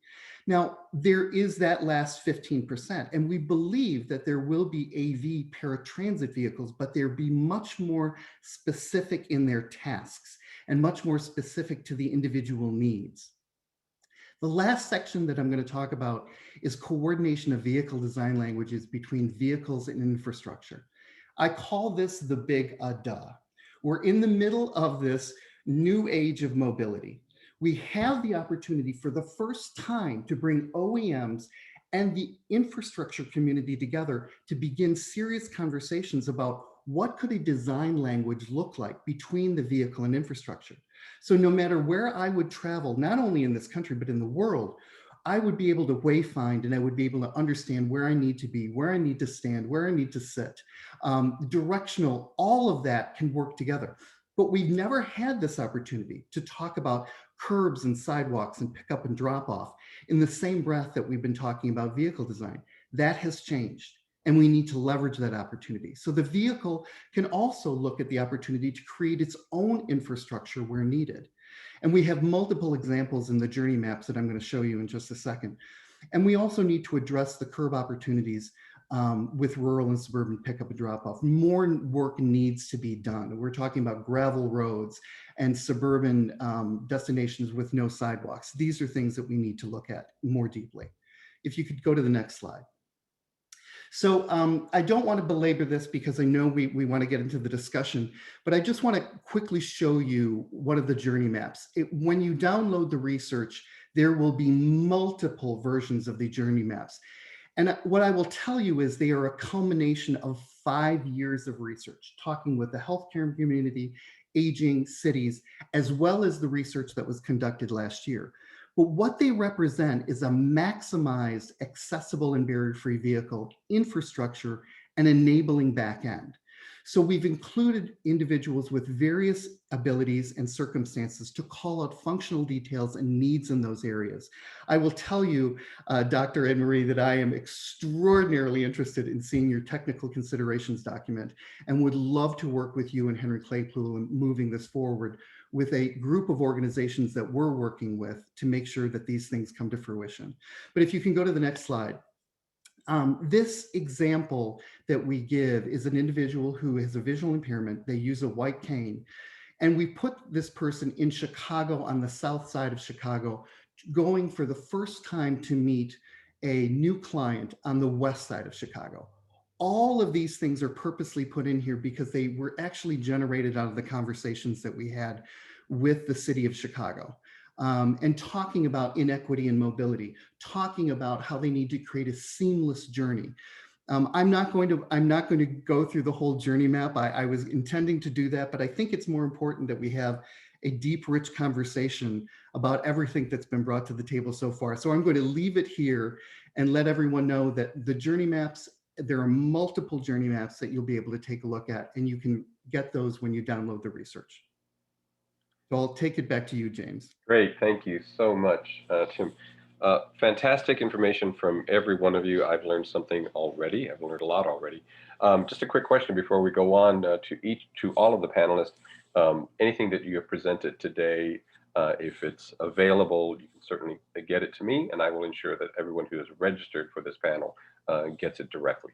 Now, there is that last 15%, and we believe that there will be AV paratransit vehicles, but they'll be much more specific in their tasks and much more specific to the individual needs. The last section that I'm going to talk about is coordination of vehicle design languages between vehicles and infrastructure. I call this the big duh. We're in the middle of this new age of mobility. We have the opportunity for the first time to bring OEMs and the infrastructure community together to begin serious conversations about what could a design language look like between the vehicle and infrastructure. So no matter where I would travel, not only in this country, but in the world, I would be able to wayfind and I would be able to understand where I need to be, where I need to stand, where I need to sit. Directional, all of that can work together. But we've never had this opportunity to talk about curbs and sidewalks and pick up and drop off in the same breath that we've been talking about vehicle design. That has changed. And we need to leverage that opportunity. So the vehicle can also look at the opportunity to create its own infrastructure where needed. And we have multiple examples in the journey maps that I'm going to show you in just a second. And we also need to address the curb opportunities with rural and suburban pickup and drop off. More work needs to be done. We're talking about gravel roads and suburban destinations with no sidewalks. These are things that we need to look at more deeply. If you could go to the next slide. So I don't want to belabor this because I know we want to get into the discussion, but I just want to quickly show you one of the journey maps. When you download the research, there will be multiple versions of the journey maps. And what I will tell you is they are a culmination of 5 years of research, talking with the healthcare community, aging, cities, as well as the research that was conducted last year. But what they represent is a maximized, accessible and barrier-free vehicle infrastructure and enabling back end. So we've included individuals with various abilities and circumstances to call out functional details and needs in those areas. I will tell you, Dr. Anne-Marie, that I am extraordinarily interested in seeing your technical considerations document and would love to work with you and Henry Claypool in moving this forward with a group of organizations that we're working with to make sure that these things come to fruition. But if you can go to the next slide. This example that we give is an individual who has a visual impairment. They use a white cane. And we put this person in Chicago, on the south side of Chicago, going for the first time to meet a new client on the west side of Chicago. All of these things are purposely put in here because they were actually generated out of the conversations that we had with the city of Chicago. And talking about inequity and mobility, talking about how they need to create a seamless journey. I'm not going to go through the whole journey map. I was intending to do that, but I think it's more important that we have a deep, rich conversation about everything that's been brought to the table so far. So I'm going to leave it here and let everyone know that the journey maps, there are multiple journey maps that you'll be able to take a look at, and you can get those when you download the research. So I'll take it back to you, James. Great, thank you so much, Tim. Fantastic information from every one of you. I've learned something already. I've learned a lot already. Just a quick question before we go on to all of the panelists. Anything that you have presented today, if it's available, you can certainly get it to me, and I will ensure that everyone who is registered for this panel gets it directly.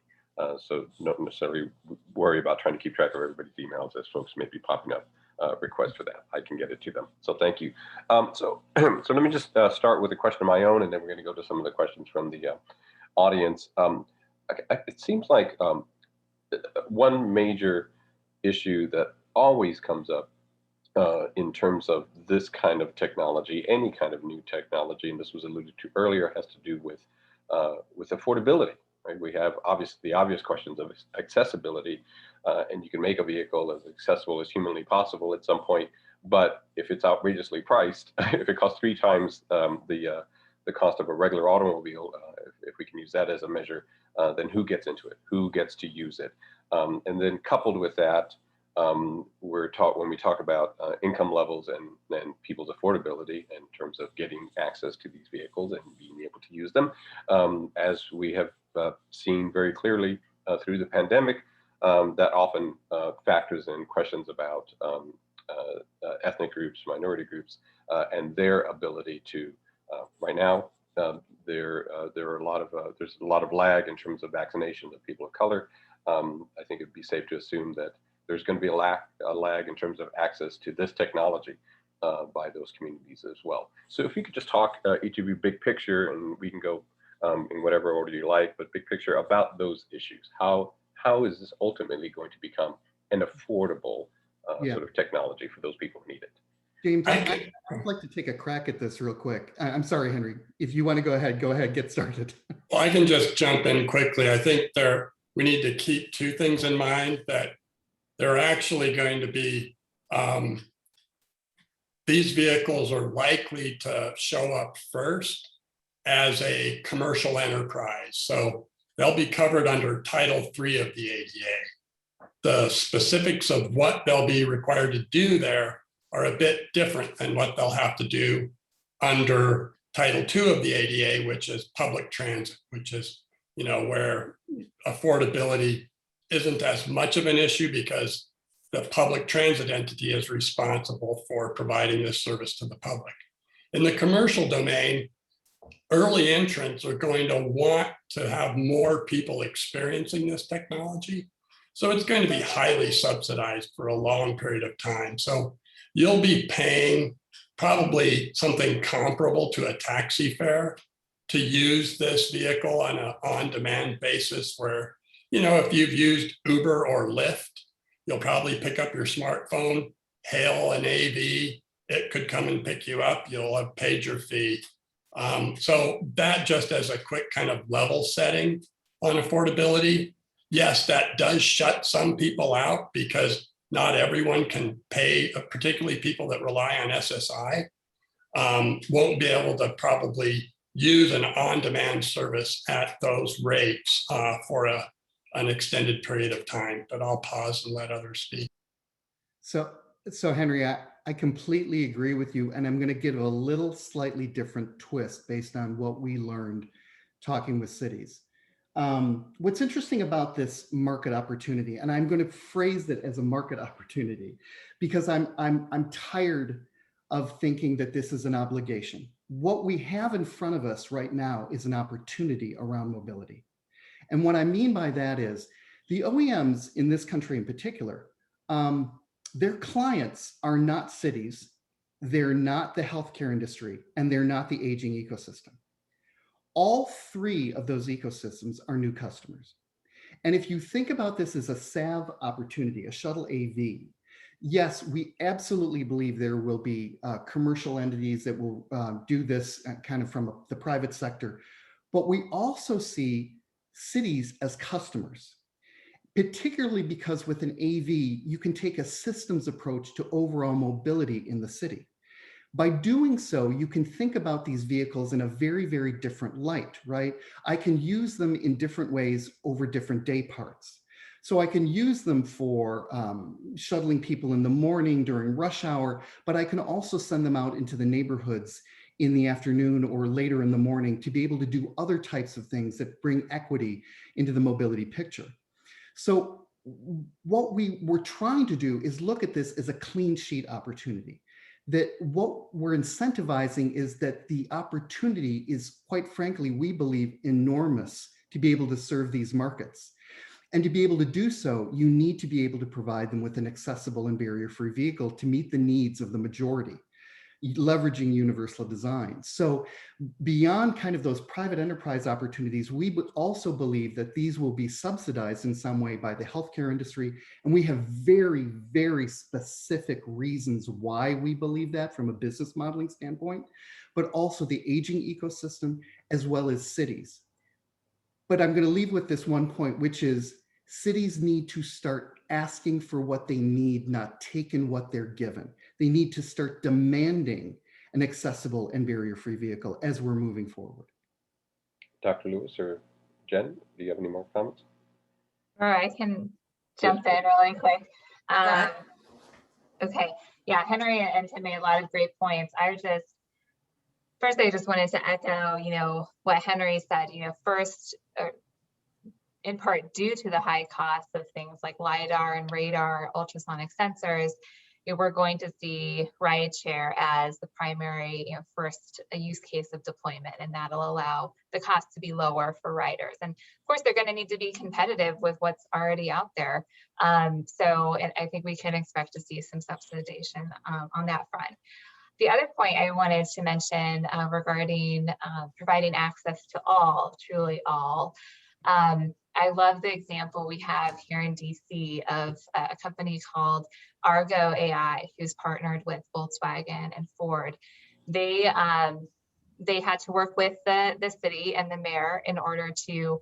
So don't necessarily worry about trying to keep track of everybody's emails as folks may be popping up request for that. I can get it to them. So thank you. So let me just start with a question of my own, and then we're going to go to some of the questions from the audience. It seems like one major issue that always comes up in terms of this kind of technology, any kind of new technology, and this was alluded to earlier, has to do with affordability. Right? We have the obvious questions of accessibility, and you can make a vehicle as accessible as humanly possible at some point. But if it's outrageously priced, if it costs 3 times the cost of a regular automobile, if we can use that as a measure, then who gets into it? Who gets to use it? And then coupled with that, when we talk about income levels and people's affordability in terms of getting access to these vehicles and being able to use them, as we have seen very clearly through the pandemic, that often factors in questions about ethnic groups, minority groups, and their ability to. Right now, there's a lot of lag in terms of vaccination of people of color. I think it'd be safe to assume that there's going to be a lag in terms of access to this technology by those communities as well. So if you could just talk, each of you, big picture, and we can go in whatever order you like, but big picture about those issues. How is this ultimately going to become an affordable sort of technology for those people who need it? James, I'd like to take a crack at this real quick. I'm sorry, Henry. If you want to go ahead, get started. Well, I can just jump in quickly. I think we need to keep 2 things in mind, that there are actually going to be, these vehicles are likely to show up first as a commercial enterprise. So they'll be covered under Title III of the ADA. The specifics of what they'll be required to do there are a bit different than what they'll have to do under Title II of the ADA, which is public transit, which is where affordability isn't as much of an issue because the public transit entity is responsible for providing this service to the public. In the commercial domain, early entrants are going to want to have more people experiencing this technology. So it's going to be highly subsidized for a long period of time. So you'll be paying probably something comparable to a taxi fare to use this vehicle on an on-demand basis where, if you've used Uber or Lyft, you'll probably pick up your smartphone, hail an AV, it could come and pick you up, you'll have paid your fee. So that just as a quick kind of level setting on affordability, yes, that does shut some people out because not everyone can pay, particularly people that rely on SSI, won't be able to probably use an on-demand service at those rates for an extended period of time, but I'll pause and let others speak. So Henry, I completely agree with you, and I'm going to give a little slightly different twist based on what we learned talking with cities. What's interesting about this market opportunity, and I'm going to phrase it as a market opportunity, because I'm tired of thinking that this is an obligation. What we have in front of us right now is an opportunity around mobility. And what I mean by that is the OEMs in this country in particular, their clients are not cities, they're not the healthcare industry, and they're not the aging ecosystem. All three of those ecosystems are new customers. And if you think about this as a SAV opportunity, a shuttle AV, yes, we absolutely believe there will be commercial entities that will do this kind of from the private sector, but we also see cities as customers, particularly because with an AV, you can take a systems approach to overall mobility in the city. By doing so, you can think about these vehicles in a very, very different light, right? I can use them in different ways over different day parts. So I can use them for shuttling people in the morning during rush hour, but I can also send them out into the neighborhoods in the afternoon or later in the morning to be able to do other types of things that bring equity into the mobility picture. So what we were trying to do is look at this as a clean sheet opportunity. That what we're incentivizing is that the opportunity is, quite frankly, we believe enormous to be able to serve these markets. And to be able to do so, you need to be able to provide them with an accessible and barrier-free vehicle to meet the needs of the majority, leveraging universal design. So beyond kind of those private enterprise opportunities, we would also believe that these will be subsidized in some way by the healthcare industry. And we have very, very specific reasons why we believe that from a business modeling standpoint, but also the aging ecosystem as well as cities. But I'm going to leave with this one point, which is cities need to start asking for what they need, not taking what they're given. They need to start demanding an accessible and barrier-free vehicle as we're moving forward. Dr. Lewis or Jen, do you have any more comments? Or I can jump in really quick. Okay, yeah, Henry and Tim made a lot of great points. First, I just wanted to echo, what Henry said, first, in part due to the high cost of things like LiDAR and radar, ultrasonic sensors, we're going to see rideshare as the primary, first use case of deployment, and that'll allow the cost to be lower for riders. And of course, they're going to need to be competitive with what's already out there. And I think we can expect to see some subsidization on that front. The other point I wanted to mention regarding providing access to all, truly all. I love the example we have here in DC of a company called Argo AI, who's partnered with Volkswagen and Ford. They had to work with the city and the mayor in order to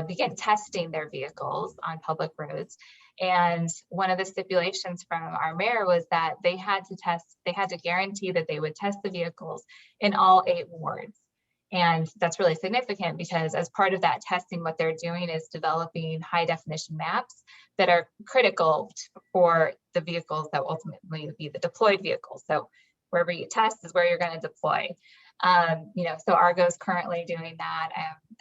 begin testing their vehicles on public roads. And one of the stipulations from our mayor was that they had to guarantee that they would test the vehicles in all 8 wards. And that's really significant because as part of that testing, what they're doing is developing high definition maps that are critical for the vehicles that will ultimately be the deployed vehicles. So wherever you test is where you're going to deploy. So Argo is currently doing that.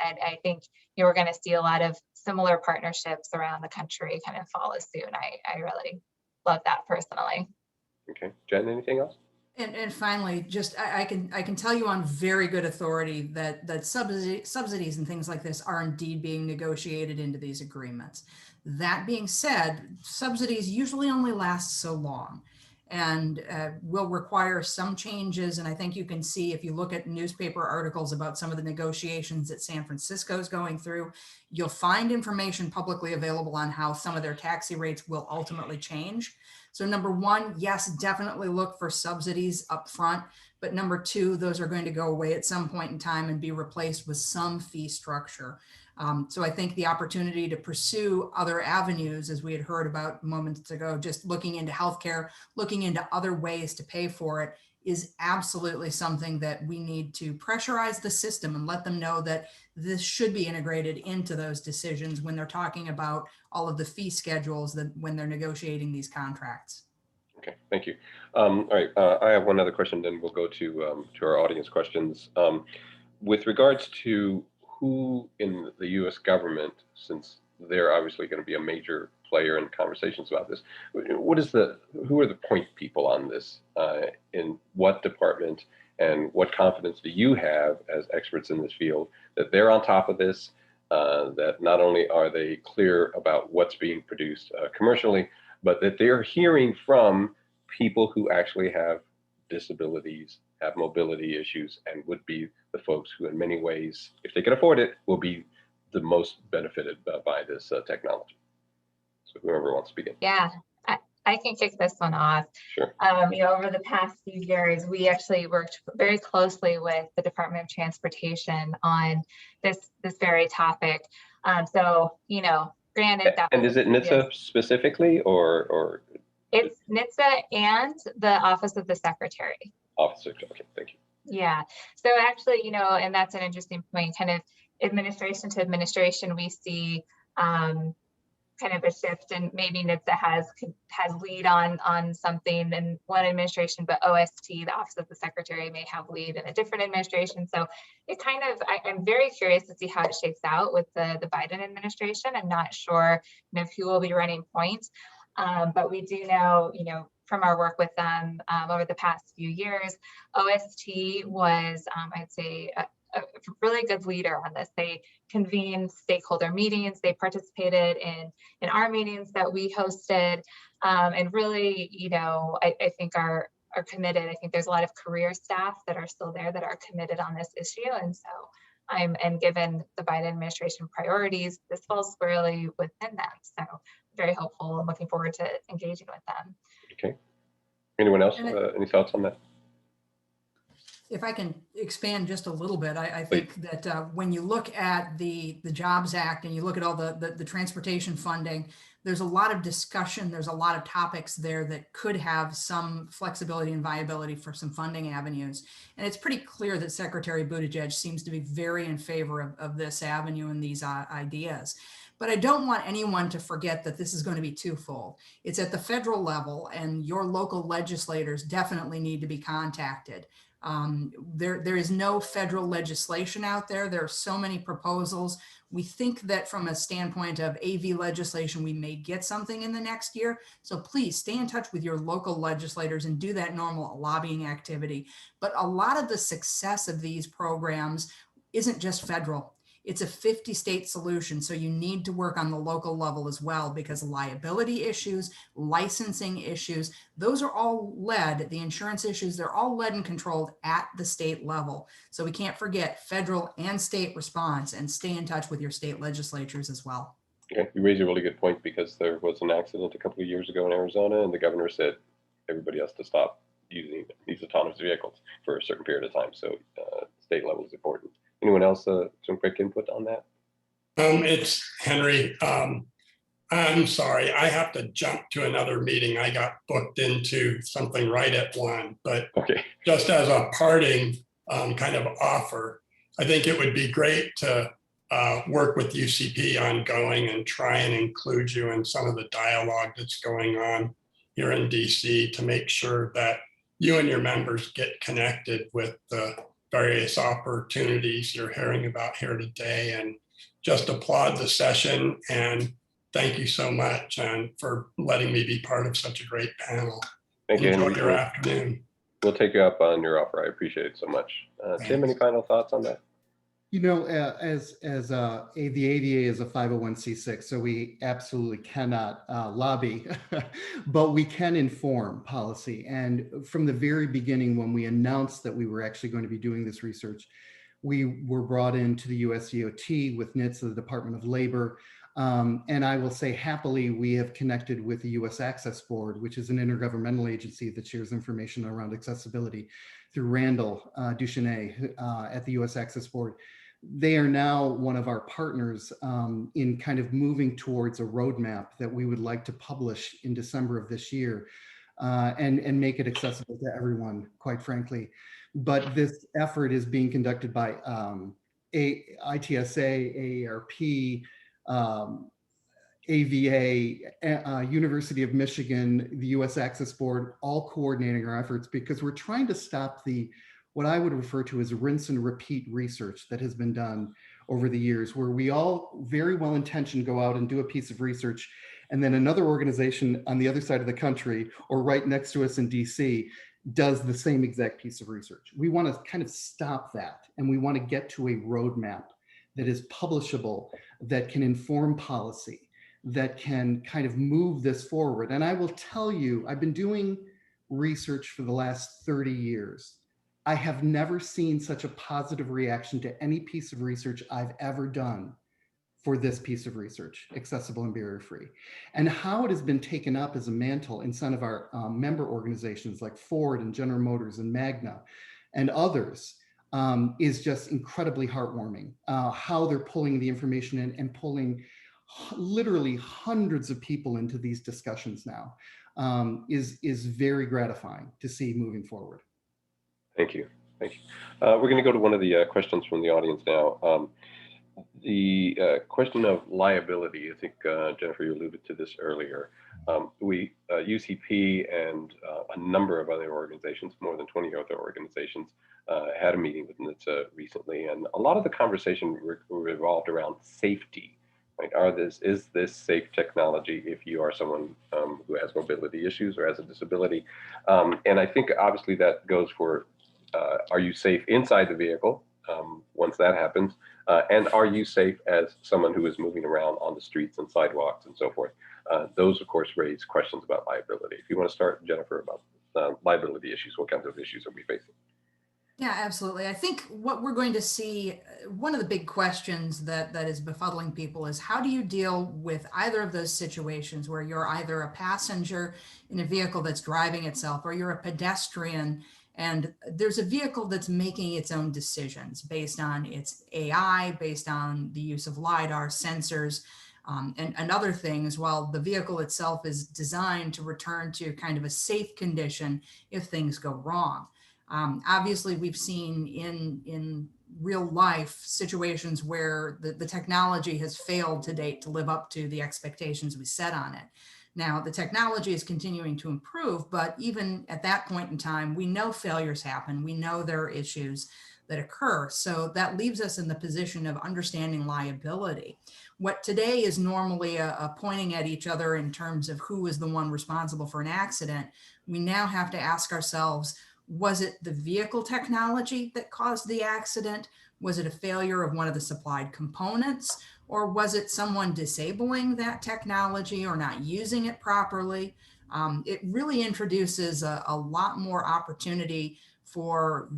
And I think you're going to see a lot of similar partnerships around the country kind of follow suit. I really love that personally. Okay, Jen, anything else? And finally, just I can tell you on very good authority that subsidies and things like this are indeed being negotiated into these agreements. That being said, subsidies usually only last so long, and will require some changes. And I think you can see, if you look at newspaper articles about some of the negotiations that San Francisco is going through, you'll find information publicly available on how some of their taxi rates will ultimately change. So number one, yes, definitely look for subsidies up front. But number two, those are going to go away at some point in time and be replaced with some fee structure. So I think the opportunity to pursue other avenues, as we had heard about moments ago, just looking into healthcare, looking into other ways to pay for it, is absolutely something that we need to pressurize the system and let them know that this should be integrated into those decisions when they're talking about all of the fee schedules, that when they're negotiating these contracts. Okay, thank you. All right, I have one other question, then we'll go to our audience questions. With regards to who in the U.S. government, since they're obviously going to be a major player in conversations about this, who are the point people on this? In what department, and what confidence do you have as experts in this field that they're on top of this, that not only are they clear about what's being produced commercially, but that they're hearing from people who actually have disabilities, have mobility issues, and would be the folks who in many ways, if they can afford it, will be the most benefited by this technology. So whoever wants to begin. Yeah, I can kick this one off. Sure. Over the past few years, we actually worked very closely with the Department of Transportation on this very topic. So, granted that. And is it NHTSA specifically, or? It's NHTSA and the Office of the Secretary. Office of, okay, thank you. Yeah. So actually, and that's an interesting point, kind of administration to administration, we see kind of a shift, and maybe NHTSA has lead on something in one administration, but OST, the Office of the Secretary, may have lead in a different administration. So it kind of, I'm very curious to see how it shakes out with the Biden administration. I'm not sure who will be running point, but we do know, from our work with them over the past few years, OST was, I'd say, a really good leader on this. They convened stakeholder meetings. They participated in our meetings that we hosted, and really, I think are committed. I think there's a lot of career staff that are still there that are committed on this issue. And so and given the Biden administration priorities, this falls squarely within them. So very hopeful and looking forward to engaging with them. Okay. Anyone else? Any thoughts on that? If I can expand just a little bit, I think that when you look at the Jobs Act and you look at all the transportation funding, there's a lot of discussion, there's a lot of topics there that could have some flexibility and viability for some funding avenues. And it's pretty clear that Secretary Buttigieg seems to be very in favor of this avenue and these ideas. But I don't want anyone to forget that this is going to be twofold. It's at the federal level, and your local legislators definitely need to be contacted. There is no federal legislation out there. There are so many proposals. We think that from a standpoint of AV legislation, we may get something in the next year. So please stay in touch with your local legislators and do that normal lobbying activity. But a lot of the success of these programs isn't just federal. It's a 50-state solution, so you need to work on the local level as well, because liability issues, licensing issues, those are all led, the insurance issues, they're all led and controlled at the state level. So we can't forget federal and state response, and stay in touch with your state legislatures as well. Okay, you raise a really good point, because there was an accident a couple of years ago in Arizona, and the governor said everybody has to stop using these autonomous vehicles for a certain period of time. So state level is important. Anyone else some quick input on that? It's Henry. I'm sorry, I have to jump to another meeting. I got booked into something right at 1, but okay. Just as a parting kind of offer, I think it would be great to work with UCP ongoing and try and include you in some of the dialogue that's going on here in DC to make sure that you and your members get connected with the various opportunities you're hearing about here today, and just applaud the session. And thank you so much and for letting me be part of such a great panel. Thank you. Enjoy And your afternoon. We'll take you up on your offer. I appreciate it so much. Tim, any final thoughts on that? You know, the AVA is a 501c6, so we absolutely cannot lobby, but we can inform policy. And from the very beginning, when we announced that we were actually going to be doing this research, we were brought into the US DOT with NHTSA, the Department of Labor. And I will say happily, we have connected with the US Access Board, which is an intergovernmental agency that shares information around accessibility, through Randall Duchesne at the US Access Board. They are now one of our partners in kind of moving towards a roadmap that we would like to publish in December of this year and make it accessible to everyone, quite frankly. But this effort is being conducted by ITSA, AARP, AVA, University of Michigan, the US Access Board, all coordinating our efforts because we're trying to stop what I would refer to as rinse and repeat research that has been done over the years, where we all very well intentioned go out and do a piece of research, and then another organization on the other side of the country or right next to us in DC does the same exact piece of research. We want to kind of stop that, and we want to get to a roadmap that is publishable, that can inform policy, that can kind of move this forward. And I will tell you, I've been doing research for the last 30 years. I have never seen such a positive reaction to any piece of research I've ever done for this piece of research, accessible and barrier-free. And how it has been taken up as a mantle in some of our member organizations like Ford and General Motors and Magna and others is just incredibly heartwarming. How they're pulling the information in and pulling literally hundreds of people into these discussions now is very gratifying to see moving forward. Thank you. Thank you. We're going to go to one of the questions from the audience now. The question of liability, I think Jennifer, you alluded to this earlier. UCP and a number of other organizations, more than 20 other organizations, had a meeting with NHTSA recently, and a lot of the conversation revolved around safety. Right? Is this safe technology if you are someone who has mobility issues or has a disability? And I think obviously that goes for, are you safe inside the vehicle once that happens? And are you safe as someone who is moving around on the streets and sidewalks and so forth? Those, of course, raise questions about liability. If you want to start, Jennifer, about liability issues, what kinds of issues are we facing? Yeah, absolutely. I think what we're going to see, one of the big questions that is befuddling people is how do you deal with either of those situations where you're either a passenger in a vehicle that's driving itself or you're a pedestrian and there's a vehicle that's making its own decisions based on its AI, based on the use of LiDAR sensors and other things, while the vehicle itself is designed to return to kind of a safe condition if things go wrong. Obviously, we've seen in real life situations where the technology has failed to date to live up to the expectations we set on it. Now, the technology is continuing to improve, but even at that point in time, we know failures happen. We know there are issues that occur. So that leaves us in the position of understanding liability. What today is normally a pointing at each other in terms of who is the one responsible for an accident, we now have to ask ourselves, was it the vehicle technology that caused the accident? Was it a failure of one of the supplied components? Or was it someone disabling that technology or not using it properly? It really introduces a lot more opportunity for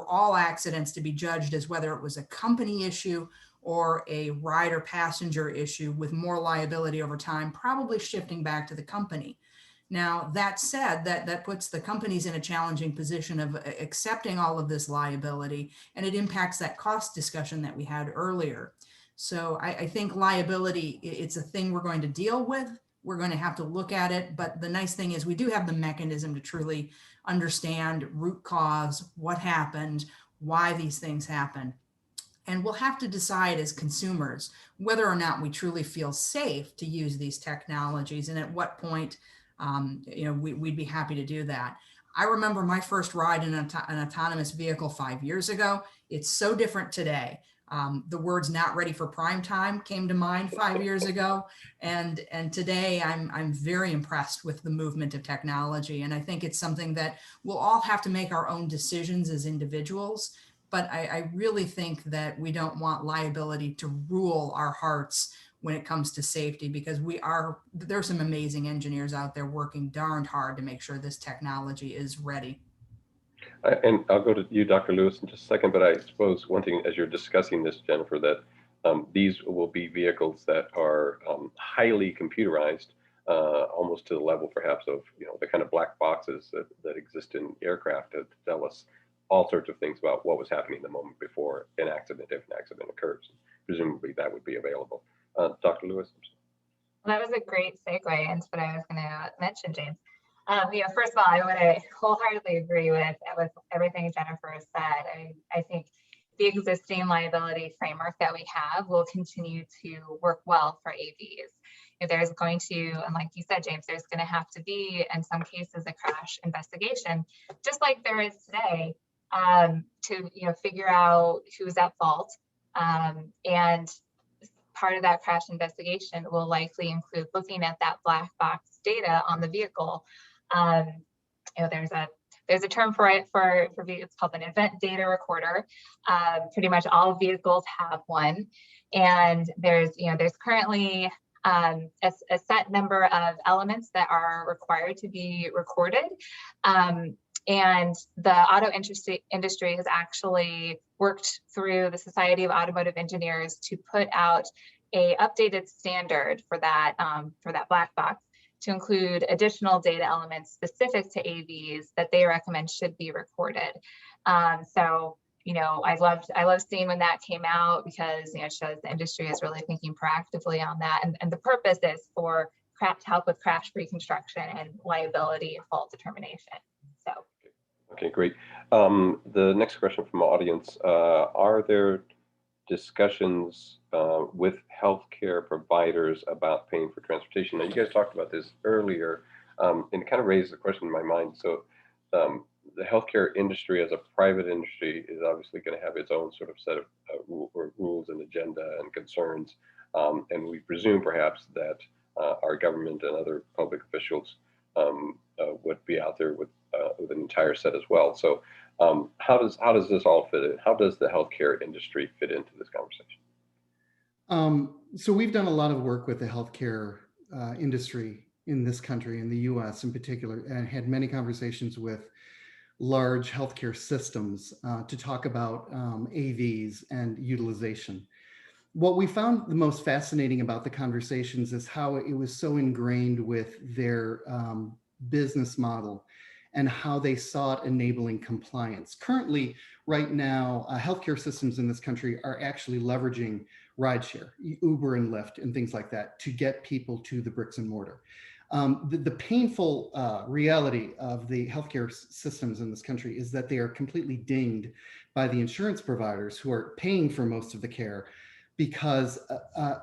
all accidents to be judged as whether it was a company issue or a rider passenger issue with more liability over time, probably shifting back to the company. Now, that said, that puts the companies in a challenging position of accepting all of this liability, and it impacts that cost discussion that we had earlier. So I think liability, it's a thing we're going to deal with. We're going to have to look at it. But the nice thing is we do have the mechanism to truly understand root cause, what happened, why these things happen. And we'll have to decide as consumers whether or not we truly feel safe to use these technologies and at what point we'd be happy to do that. I remember my first ride in an autonomous vehicle 5 years ago. It's so different today. The words "not ready for prime time" came to mind 5 years ago. And today I'm very impressed with the movement of technology. And I think it's something that we'll all have to make our own decisions as individuals. But I really think that we don't want liability to rule our hearts when it comes to safety, because there's some amazing engineers out there working darned hard to make sure this technology is ready. And I'll go to you, Dr. Lewis, in just a second, but I suppose one thing as you're discussing this, Jennifer, that these will be vehicles that are highly computerized, almost to the level perhaps of, the kind of black boxes that exist in aircraft that tell us all sorts of things about what was happening the moment before an accident, if an accident occurs. Presumably that would be available. Dr. Lewis? Well, that was a great segue into what I was going to mention, James. First of all, I would wholeheartedly agree with everything Jennifer said. I think the existing liability framework that we have will continue to work well for AVs. If there's going to, and like you said, James, there's going to have to be, in some cases, a crash investigation, just like there is today, to figure out who's at fault. And part of that crash investigation will likely include looking at that black box data on the vehicle. There's a term for it it's called an event data recorder. Pretty much all vehicles have one, and there's currently a set number of elements that are required to be recorded. And the auto industry has actually worked through the Society of Automotive Engineers to put out a updated standard for that black box, to include additional data elements specific to AVs that they recommend should be recorded. So I love seeing when that came out, because it shows the industry is really thinking proactively on that, and the purpose is to help with crash reconstruction and liability and fault determination. So. Okay, great. The next question from the audience: are there discussions with healthcare providers about paying for transportation? Now, you guys talked about this earlier, and it kind of raised the question in my mind. So the healthcare industry as a private industry is obviously going to have its own sort of set of rules and agenda and concerns. And we presume perhaps that our government and other public officials would be out there with an entire set as well. So how does this all fit in? How does the healthcare industry fit into this conversation? So we've done a lot of work with the healthcare industry in this country, in the US in particular, and had many conversations with large healthcare systems to talk about AVs and utilization. What we found the most fascinating about the conversations is how it was so ingrained with their business model and how they sought enabling compliance. Currently, right now, healthcare systems in this country are actually leveraging rideshare, Uber and Lyft and things like that, to get people to the bricks and mortar. The painful reality of the healthcare systems in this country is that they are completely dinged by the insurance providers who are paying for most of the care, because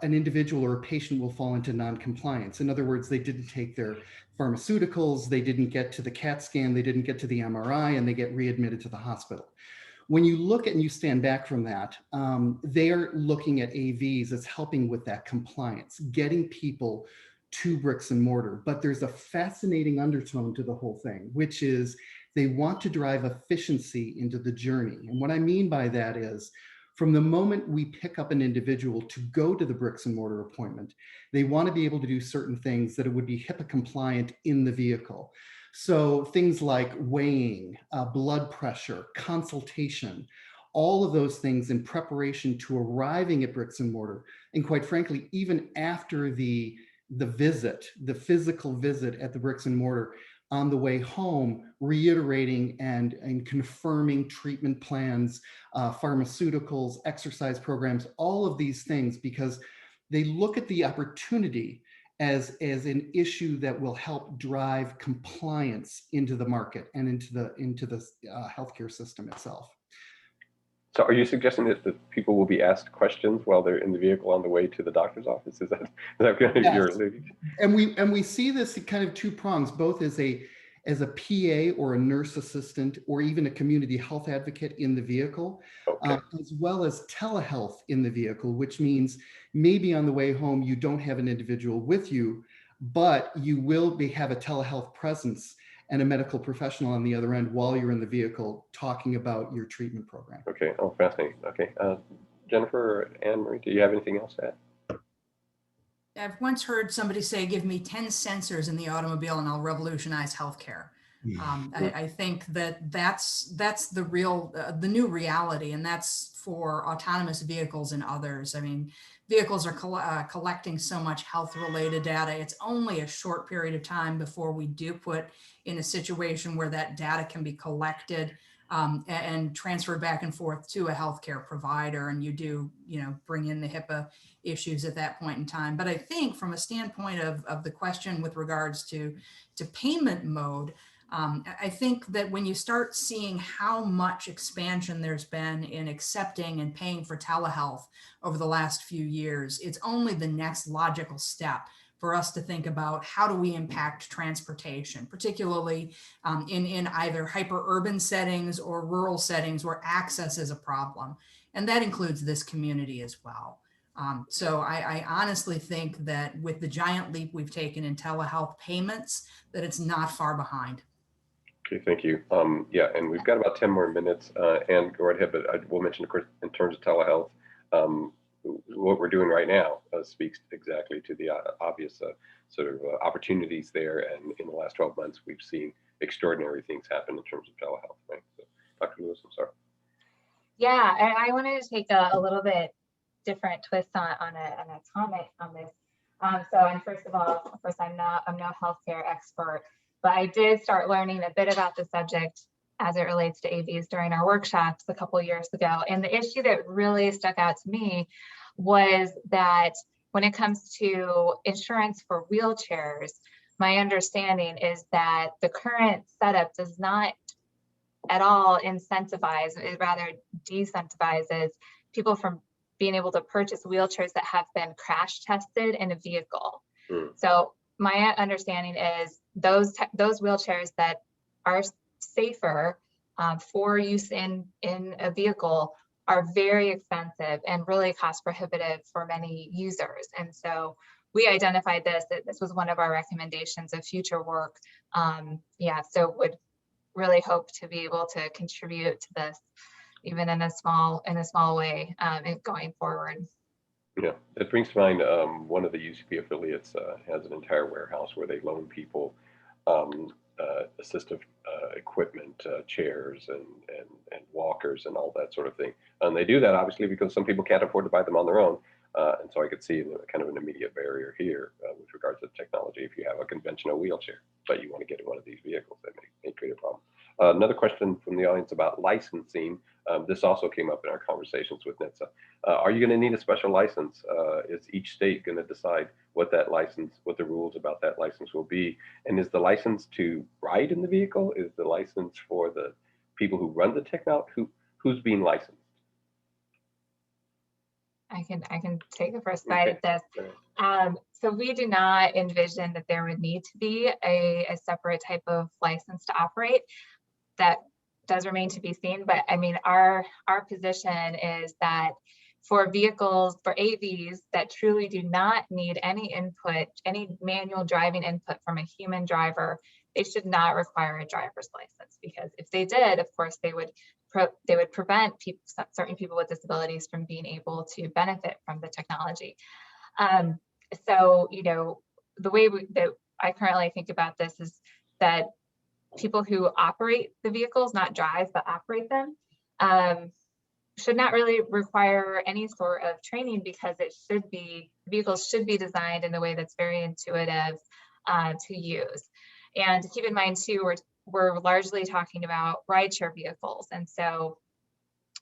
an individual or a patient will fall into non-compliance. In other words, they didn't take their pharmaceuticals, they didn't get to the CAT scan, they didn't get to the MRI, and they get readmitted to the hospital. When you look at and you stand back from that, they are looking at AVs as helping with that compliance, getting people to bricks and mortar. But there's a fascinating undertone to the whole thing, which is they want to drive efficiency into the journey. And what I mean by that is, from the moment we pick up an individual to go to the bricks and mortar appointment, they want to be able to do certain things that it would be HIPAA compliant in the vehicle. So things like weighing, blood pressure, consultation, all of those things in preparation to arriving at bricks and mortar. And quite frankly, even after the visit, the physical visit at the bricks and mortar, on the way home, reiterating and confirming treatment plans, pharmaceuticals, exercise programs, all of these things, because they look at the opportunity as an issue that will help drive compliance into the market and into the healthcare system itself. So are you suggesting that people will be asked questions while they're in the vehicle on the way to the doctor's office? Is that kind of Yes. your alluding? And we see this kind of two prongs, both as as a PA or a nurse assistant or even a community health advocate in the vehicle, Okay. as well as telehealth in the vehicle, which means maybe on the way home you don't have an individual with you, but you will have a telehealth presence and a medical professional on the other end while you're in the vehicle talking about your treatment program. Okay. Oh, fascinating. Okay. Jennifer or Anne-Marie, do you have anything else to add? I've once heard somebody say, give me 10 sensors in the automobile and I'll revolutionize healthcare. I think that's the real, the new reality, and that's for autonomous vehicles and others. I mean, vehicles are collecting so much health-related data. It's only a short period of time before we do put in a situation where that data can be collected and transferred back and forth to a healthcare provider, and you do, bring in the HIPAA issues at that point in time. But I think from a standpoint of the question with regards to payment mode, I think that when you start seeing how much expansion there's been in accepting and paying for telehealth over the last few years, it's only the next logical step for us to think about how do we impact transportation, particularly in either hyper-urban settings or rural settings where access is a problem. And that includes this community as well. So I honestly think that with the giant leap we've taken in telehealth payments, that it's not far behind. Okay, thank you. Yeah, and we've got about 10 more minutes, and go right ahead, but I will mention, of course, in terms of telehealth, what we're doing right now speaks exactly to the obvious sort of opportunities there. And in the last 12 months, we've seen extraordinary things happen in terms of telehealth, right? So, Dr. Lewis, I'm sorry. Yeah, I wanted to take a little bit different twist on a comment on this. And first of all, of course, I'm no healthcare expert, but I did start learning a bit about the subject as it relates to AVs during our workshops a couple of years ago. And the issue that really stuck out to me was that when it comes to insurance for wheelchairs, my understanding is that the current setup does not at all incentivize, it rather decentivizes people from being able to purchase wheelchairs that have been crash tested in a vehicle. So my understanding is those wheelchairs that are safer for use in a vehicle are very expensive and really cost prohibitive for many users. And so we identified that this was one of our recommendations of future work. So would really hope to be able to contribute to this, even in a small way, going forward. Yeah, it brings to mind one of the UCP affiliates has an entire warehouse where they loan people assistive equipment, chairs and walkers and all that sort of thing. And they do that obviously because some people can't afford to buy them on their own. And so I could see kind of an immediate barrier here with regards to technology. If you have a conventional wheelchair, but you want to get in one of these vehicles, that may create a problem. Another question from the audience about licensing. This also came up in our conversations with NHTSA. Are you going to need a special license? Is each state going to decide what that license, what the rules about that license will be? And is the license to ride in the vehicle? Is the license for the people who run the technology? Who's being licensed? I can take a first bite at this. So we do not envision that there would need to be a separate type of license to operate. That does remain to be seen, but I mean, our position is that for vehicles, for AVs that truly do not need any input, any manual driving input from a human driver, they should not require a driver's license, because if they did, of course, they would prevent certain people with disabilities from being able to benefit from the technology. So, the way that I currently think about this is that people who operate the vehicles, not drive, but operate them, should not really require any sort of training, because vehicles should be designed in a way that's very intuitive to use. And keep in mind too, we're largely talking about rideshare vehicles. And so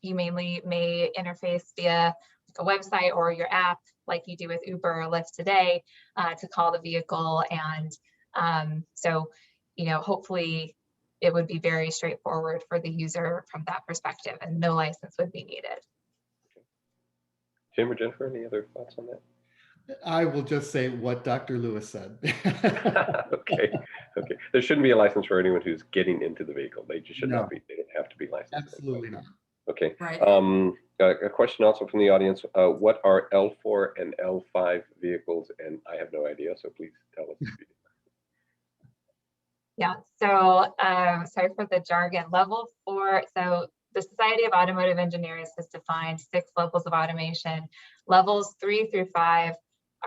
you mainly may interface via a website or your app, like you do with Uber or Lyft today, to call the vehicle. And so, hopefully it would be very straightforward for the user from that perspective, and no license would be needed. Jim or Jennifer, any other thoughts on that? I will just say what Dr. Lewis said. Okay. Okay. There shouldn't be a license for anyone who's getting into the vehicle. They just should No. not be. They don't have to be licensed. Absolutely not. Okay. Right. A question also from the audience. What are L4 and L5 vehicles? And I have no idea, so please tell us. Yeah, so sorry for the jargon. Level 4, so the Society of Automotive Engineers has defined 6 levels of automation. Levels 3 through 5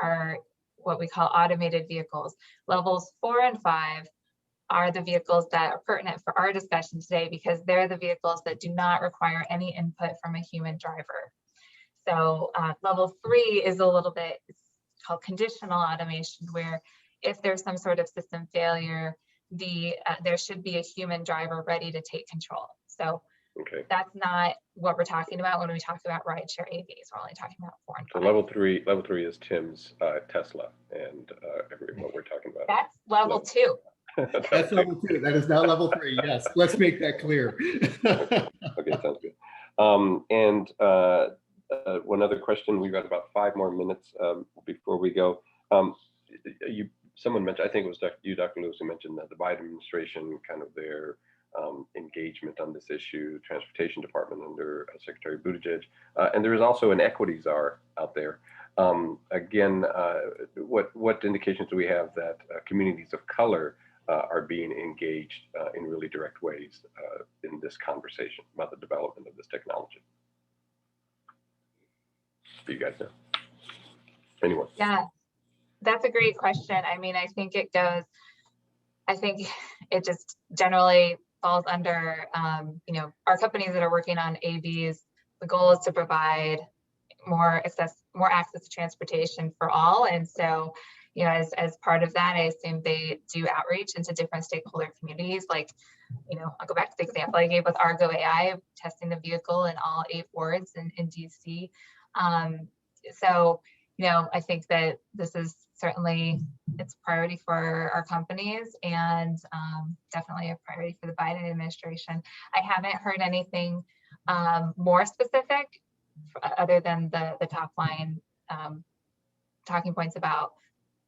are what we call automated vehicles. Levels 4 and 5 are the vehicles that are pertinent for our discussion today because they're the vehicles that do not require any input from a human driver. So level 3 is a little bit, it's called conditional automation, where if there's some sort of system failure, there should be a human driver ready to take control. So Okay. that's not what we're talking about when we talk about rideshare AVs. We're only talking about 4 and 5. So level three is Tim's Tesla, and what we're talking about. That's level 2. That's level 2. That is not level 3. Yes, let's make that clear. Okay, sounds good. One other question. We've got about 5 more minutes before we go. Someone mentioned, I think it was you, Dr. Lewis, who mentioned that the Biden administration, kind of their engagement on this issue, Transportation Department under Secretary Buttigieg, and there is also an equity czar out there. Again, what indications do we have that communities of color are being engaged in really direct ways in this conversation about the development of this technology? Do you guys know? Anyone? Yeah, that's a great question. I mean, I think it just generally falls under, our companies that are working on AVs. The goal is to provide more access to transportation for all. And so, as part of that, I assume they do outreach into different stakeholder communities. Like, I'll go back to the example I gave with Argo AI, testing the vehicle in all 8 wards in DC. So, I think that this is certainly, it's a priority for our companies and definitely a priority for the Biden administration. I haven't heard anything more specific other than the top line talking points about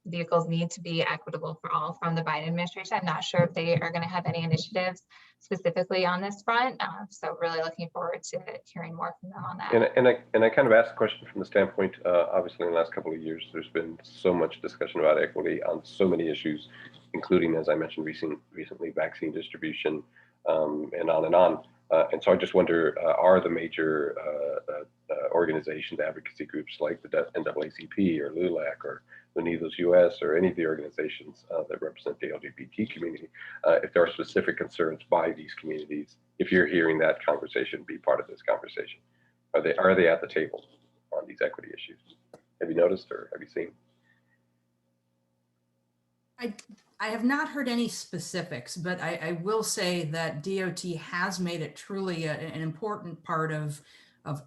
vehicles need to be equitable for all from the Biden administration. I'm not sure if they are going to have any initiatives specifically on this front. So really looking forward to hearing more from them on that. And I kind of asked the question from the standpoint, obviously in the last couple of years, there's been so much discussion about equity on so many issues, including, as I mentioned recently, vaccine distribution and on and on. And so I just wonder, are the major organizations, advocacy groups like the NAACP or LULAC or Unidos US or any of the organizations that represent the LGBT community, if there are specific concerns by these communities, if you're hearing that conversation, be part of this conversation. Are they at the table on these equity issues? Have you noticed or have you seen? I have not heard any specifics, but I will say that DOT has made it truly an important part of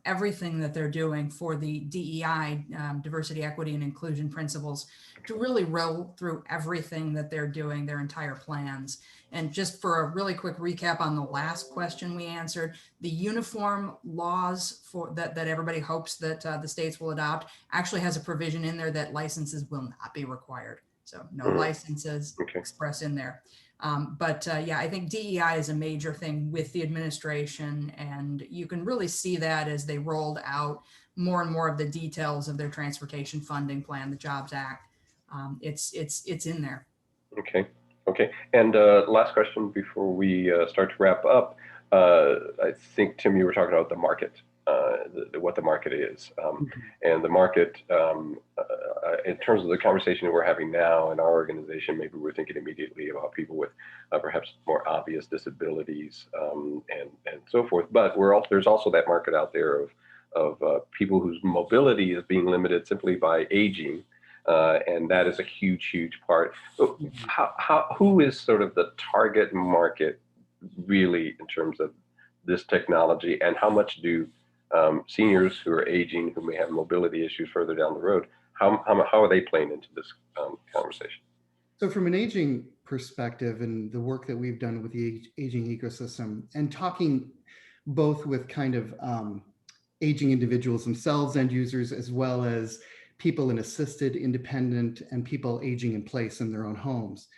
everything that they're doing for the DEI, diversity, equity, and inclusion principles, to really roll through everything that they're doing, their entire plans. And just for a really quick recap on the last question we answered, the uniform laws that everybody hopes that the states will adopt actually has a provision in there that licenses will not be required. So no licenses expressed in there. Yeah, I think DEI is a major thing with the administration, and you can really see that as they rolled out more and more of the details of their transportation funding plan, the Jobs Act. It's in there. Okay. And last question before we start to wrap up. I think, Tim, you were talking about the market, what the market is. And the market, in terms of the conversation that we're having now in our organization, maybe we're thinking immediately about people with perhaps more obvious disabilities and so forth. But there's also that market out there of people whose mobility is being limited simply by aging. And that is a huge part. So who is sort of the target market really in terms of this technology, and how much do seniors who are aging, who may have mobility issues further down the road, how are they playing into this conversation? So from an aging perspective and the work that we've done with the aging ecosystem, and talking both with kind of aging individuals themselves, end users, as well as people in assisted, independent, and people aging in place in their own homes.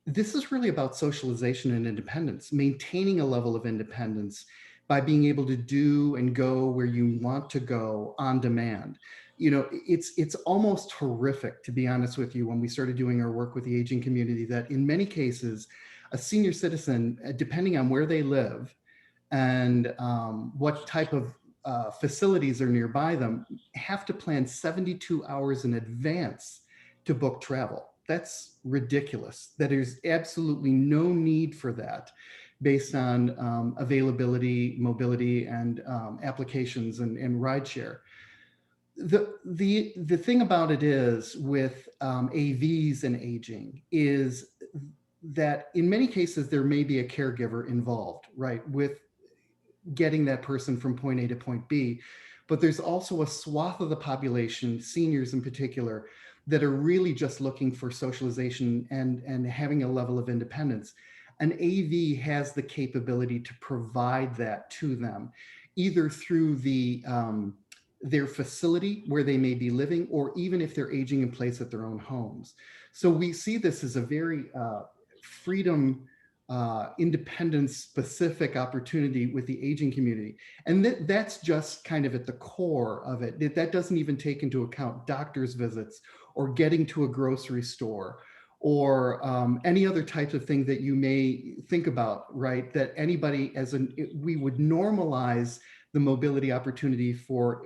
This is really about socialization and independence, maintaining a level of independence by being able to do and go where you want to go on demand. You know, it's almost horrific, to be honest with you, when we started doing our work with the aging community, that in many cases, a senior citizen, depending on where they live and what type of facilities are nearby them, have to plan 72 hours in advance to book travel. That's ridiculous. That there's absolutely no need for that based on availability, mobility, and applications and rideshare. The thing about it is with AVs and aging is that in many cases there may be a caregiver involved, right, with getting that person from point A to point B. But there's also a swath of the population, seniors in particular, that are really just looking for socialization and having a level of independence. An AV has the capability to provide that to them, either through their facility where they may be living, or even if they're aging in place at their own homes. So we see this as a very freedom, independence specific opportunity with the aging community. And that's just kind of at the core of it. That doesn't even take into account doctor's visits or getting to a grocery store or any other types of thing that you may think about, right? That anybody we would normalize the mobility opportunity for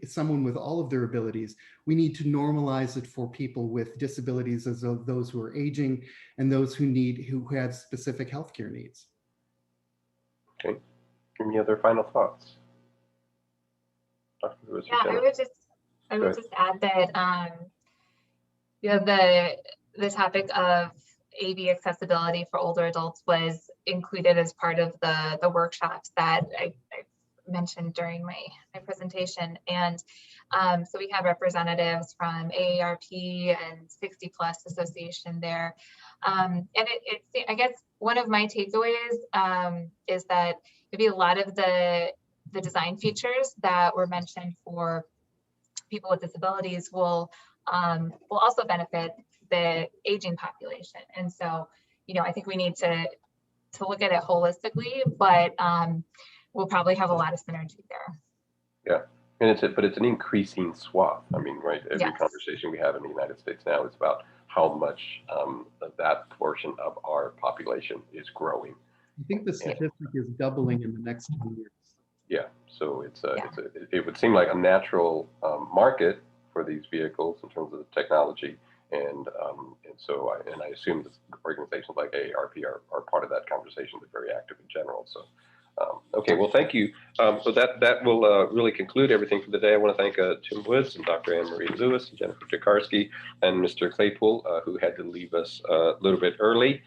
someone with all of their abilities. We need to normalize it for people with disabilities, as those who are aging and those who have specific healthcare needs. Okay. Any other final thoughts? Dr. Lewis, Yeah, I would just add that you know, the topic of AV accessibility for older adults was included as part of the workshops that I mentioned during my presentation. And so we have representatives from AARP and 60 Plus Association there. And I guess one of my takeaways is that maybe a lot of the design features that were mentioned for people with disabilities will also benefit the aging population. And so, you know, I think we need to look at it holistically, but we'll probably have a lot of synergy there. Yeah, and it's an increasing swath. I mean, right, every Yes. conversation we have in the United States now is about how much that portion of our population is growing. I think the statistic is doubling in the next 10 years. Yeah, so it would seem like a natural market for these vehicles in terms of the technology, and so I assume that organizations like AARP are part of that conversation. They're very active in general. So okay, well, thank you. So that will really conclude everything for the day. I want to thank Tim Woods and Dr. Anne Marie Lewis and Jennifer Dukarski and Mr. Claypool, who had to leave us a little bit early.